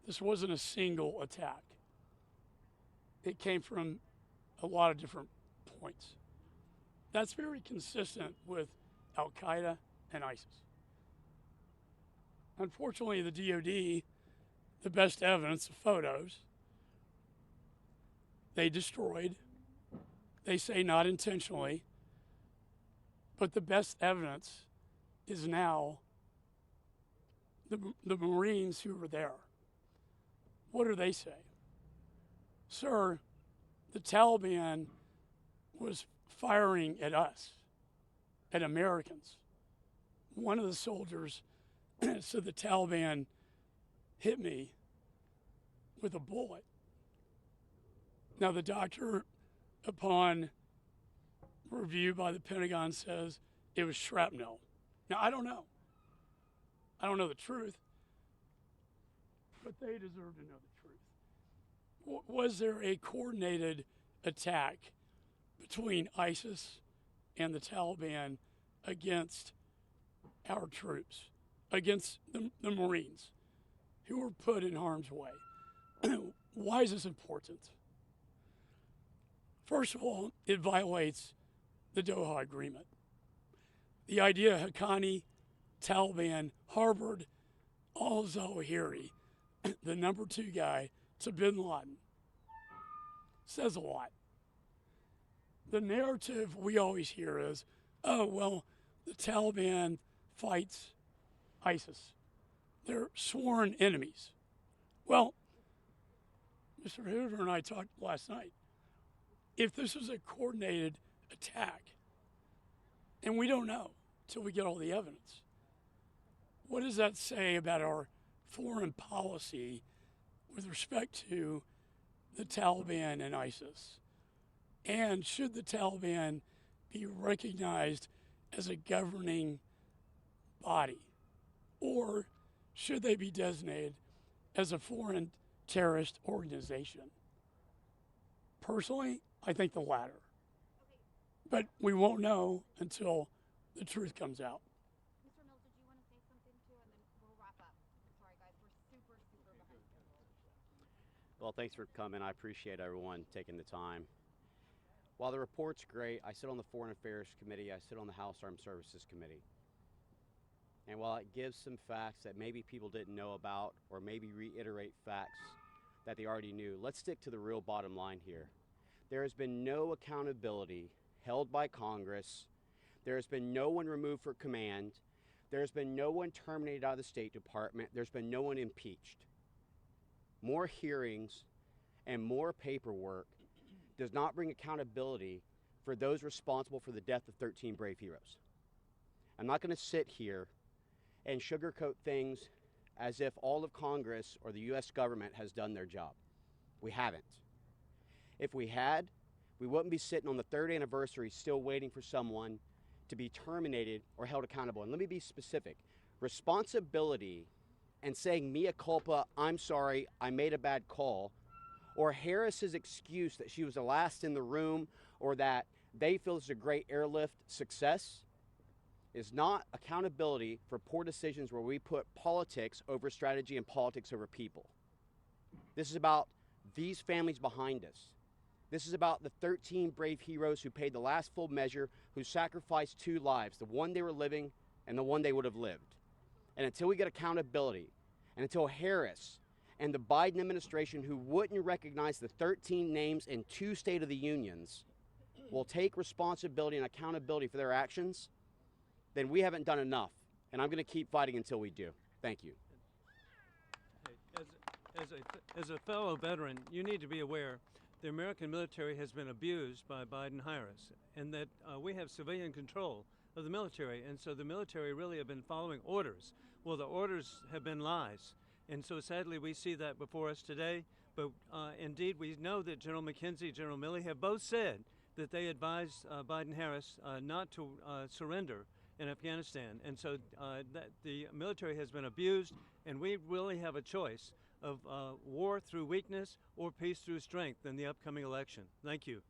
a single attack. It came from a lot of different points. That's very consistent with Al-Qaeda and ISIS. Unfortunately, the DOD, the best evidence, the photos, they destroyed. They say not intentionally, but the best evidence is now the Marines who were there. What do they say? Sir, the Taliban was firing at us, at Americans. One of the soldiers said the Taliban hit me with a bullet. Now the doctor, upon review by the Pentagon, says it was shrapnel. Now I don't know. I don't know the truth, but they deserve to know the truth. Was there a coordinated attack between ISIS and the Taliban against our troops, against the Marines who were put in harm's way. Why is this important? First of all, it violates the Doha Agreement. The idea Haqqani, Taliban harbored al-Zawahiri, the number 2 guy to bin Laden, says a lot. The narrative we always hear is, oh, well, the Taliban fights ISIS. They're sworn enemies. Well, Mr. Hoover and I talked last night. If this was a coordinated attack, and we don't know till we get all the evidence, what does that say about our foreign policy with respect to the Taliban and ISIS? And should the Taliban be recognized as a governing body? Or should they be designated as a foreign terrorist organization? Personally, I think the latter. But we won't know until the truth comes out. Mr. Mills, did you want to say something too, and then we'll wrap up? Sorry, guys, we're super behind schedule. Well, thanks for coming. I appreciate everyone taking the time. While the report's great, I sit on the Foreign Affairs Committee, I sit on the House Armed Services Committee. And while it gives some facts that maybe people didn't know about, or maybe reiterate facts that they already knew, let's stick to the real bottom line here. There has been no accountability held by Congress. There has been no one removed for command. There's been no one terminated out of the State Department. There's been no one impeached. More hearings and more paperwork does not bring accountability for those responsible for the death of 13 brave heroes. I'm not going to sit here and sugarcoat things as if all of Congress or the U.S. government has done their job. We haven't. If we had, we wouldn't be sitting on the 3rd anniversary still waiting for someone to be terminated or held accountable. And let me be specific. Responsibility and saying mea culpa, I'm sorry, I made a bad call, or Harris's excuse that she was the last in the room or that they feel it's a great airlift success is not accountability for poor decisions where we put politics over strategy and politics over people. This is about these families behind us. This is about the 13 brave heroes who paid the last full measure, who sacrificed 2 lives, the one they were living and the one they would have lived. And until we get accountability, and until Harris and the Biden administration, who wouldn't recognize the 13 names in 2 State of the Unions, will take responsibility and accountability for their actions, then we haven't done enough. And I'm going to keep fighting until we do. Thank you. As a fellow veteran, you need to be aware the American military has been abused by Biden-Harris, and that we have civilian control of the military, and so the military really have been following orders. Well, the orders have been lies, and so sadly we see that before us today, but indeed we know that General McKenzie, General Milley have both said that they advised Biden-Harris not to surrender in Afghanistan, and so that the military has been abused, and we really have a choice of war through weakness or peace through strength in the upcoming election. Thank you.